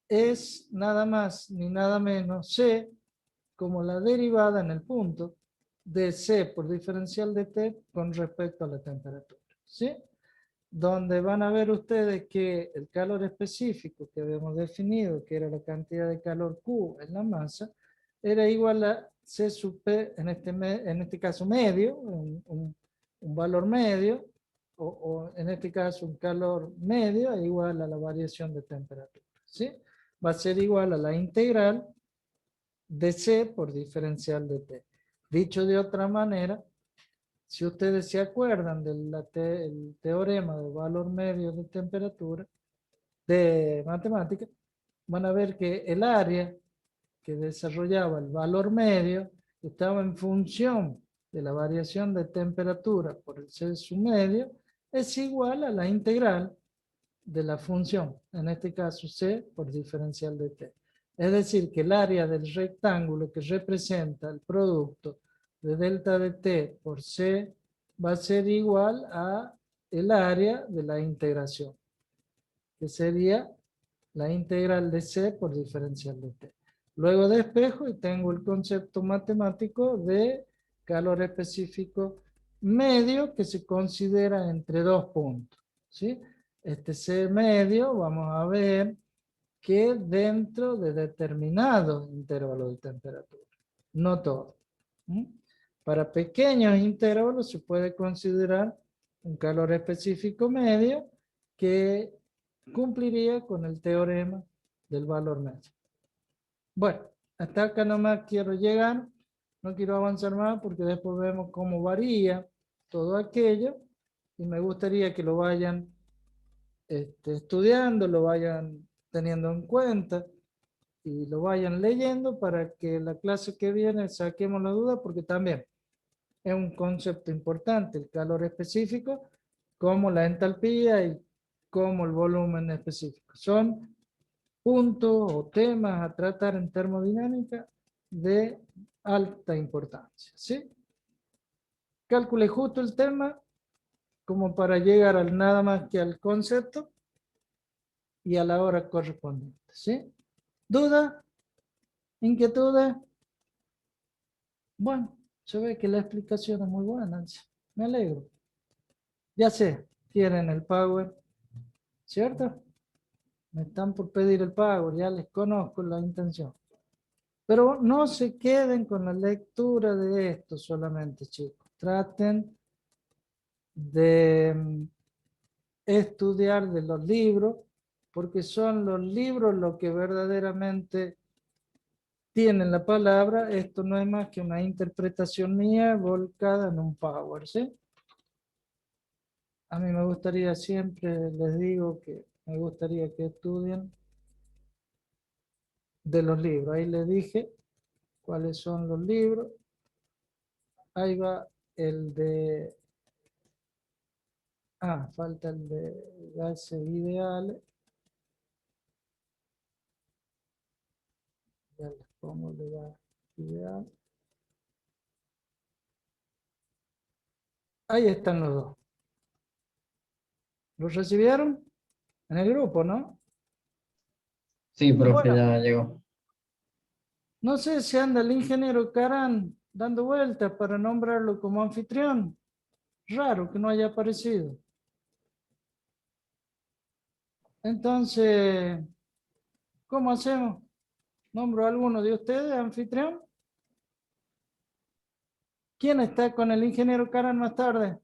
es nada más ni nada menos C como la derivada en el punto de C por diferencial de T con respecto a la temperatura, ¿sí? Donde van a ver ustedes que el calor específico que habíamos definido, que era la cantidad de calor Q en la masa, era igual a C sub P, en este caso medio, un valor medio, o en este caso un calor medio, es igual a la variación de temperatura, ¿sí? Va a ser igual a la integral de C por diferencial de T. Dicho de otra manera, si ustedes se acuerdan del teorema del valor medio de temperatura de matemática, van a ver que el área que desarrollaba el valor medio estaba en función de la variación de temperatura por el C sub medio, es igual a la integral de la función, en este caso C por diferencial de T. Es decir, que el área del rectángulo que representa el producto de delta de T por C va a ser igual a el área de la integración, que sería la integral de C por diferencial de T. Luego despejo y tengo el concepto matemático de calor específico medio que se considera entre dos puntos, ¿sí? Este C medio vamos a ver que dentro de determinados intervalos de temperatura, no todo. Para pequeños intervalos se puede considerar un calor específico medio que cumpliría con el teorema del valor medio. Bueno, hasta acá nomás quiero llegar, no quiero avanzar más porque después vemos cómo varía todo aquello y me gustaría que lo vayan estudiando, lo vayan teniendo en cuenta y lo vayan leyendo para que la clase que viene saquemos la duda, porque también es un concepto importante, el calor específico, como la entalpía y como el volumen específico. Son puntos o temas a tratar en termodinámica de alta importancia, ¿sí? Calcule justo el tema como para llegar al nada más que al concepto y a la hora correspondiente, ¿sí? ¿Duda? ¿Inquietudes? Bueno, se ve que la explicación es muy buena, me alegro. Ya sé, tienen el Power, ¿cierto? Me están por pedir el Power, ya les conozco la intención. Pero no se queden con la lectura de esto solamente, chicos. Traten de estudiar de los libros, porque son los libros los que verdaderamente tienen la palabra. Esto no es más que una interpretación mía volcada en un Power, ¿sí? A mí me gustaría, siempre les digo que me gustaría que estudien de los libros. Ahí les dije cuáles son los libros. Ahí va el de... falta el de gases ideales. Ya les pongo el de gas ideal. Ahí están los dos. ¿Los recibieron? En el grupo, ¿no? Sí, profe, Bueno. ya llegó. No sé si anda el ingeniero Caran dando vueltas para nombrarlo como anfitrión. Raro que no haya aparecido. Entonces, ¿cómo hacemos? ¿Nombro a alguno de ustedes anfitrión? ¿Quién está con el ingeniero Caran más tarde?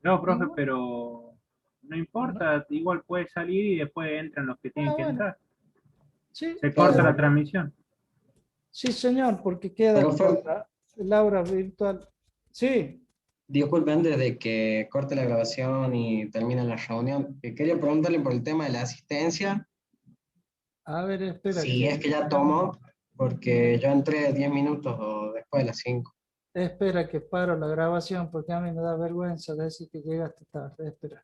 No, profe, ¿Ninguno? pero no ¿No? importa, igual puede salir y después entran los que tienen que Bueno. entrar. Sí, Se corta Claro. la transmisión. sí, señor, porque queda Profe, el aura virtual. Sí, disculpe, antes de que corte la grabación y termine la reunión, quería preguntarle por el tema de la asistencia, a ver, espera si es que ya tomó, porque yo entré 10 minutos o después de las 5. espera que paro la grabación porque a mí me da vergüenza decir que llegaste tarde. Espera.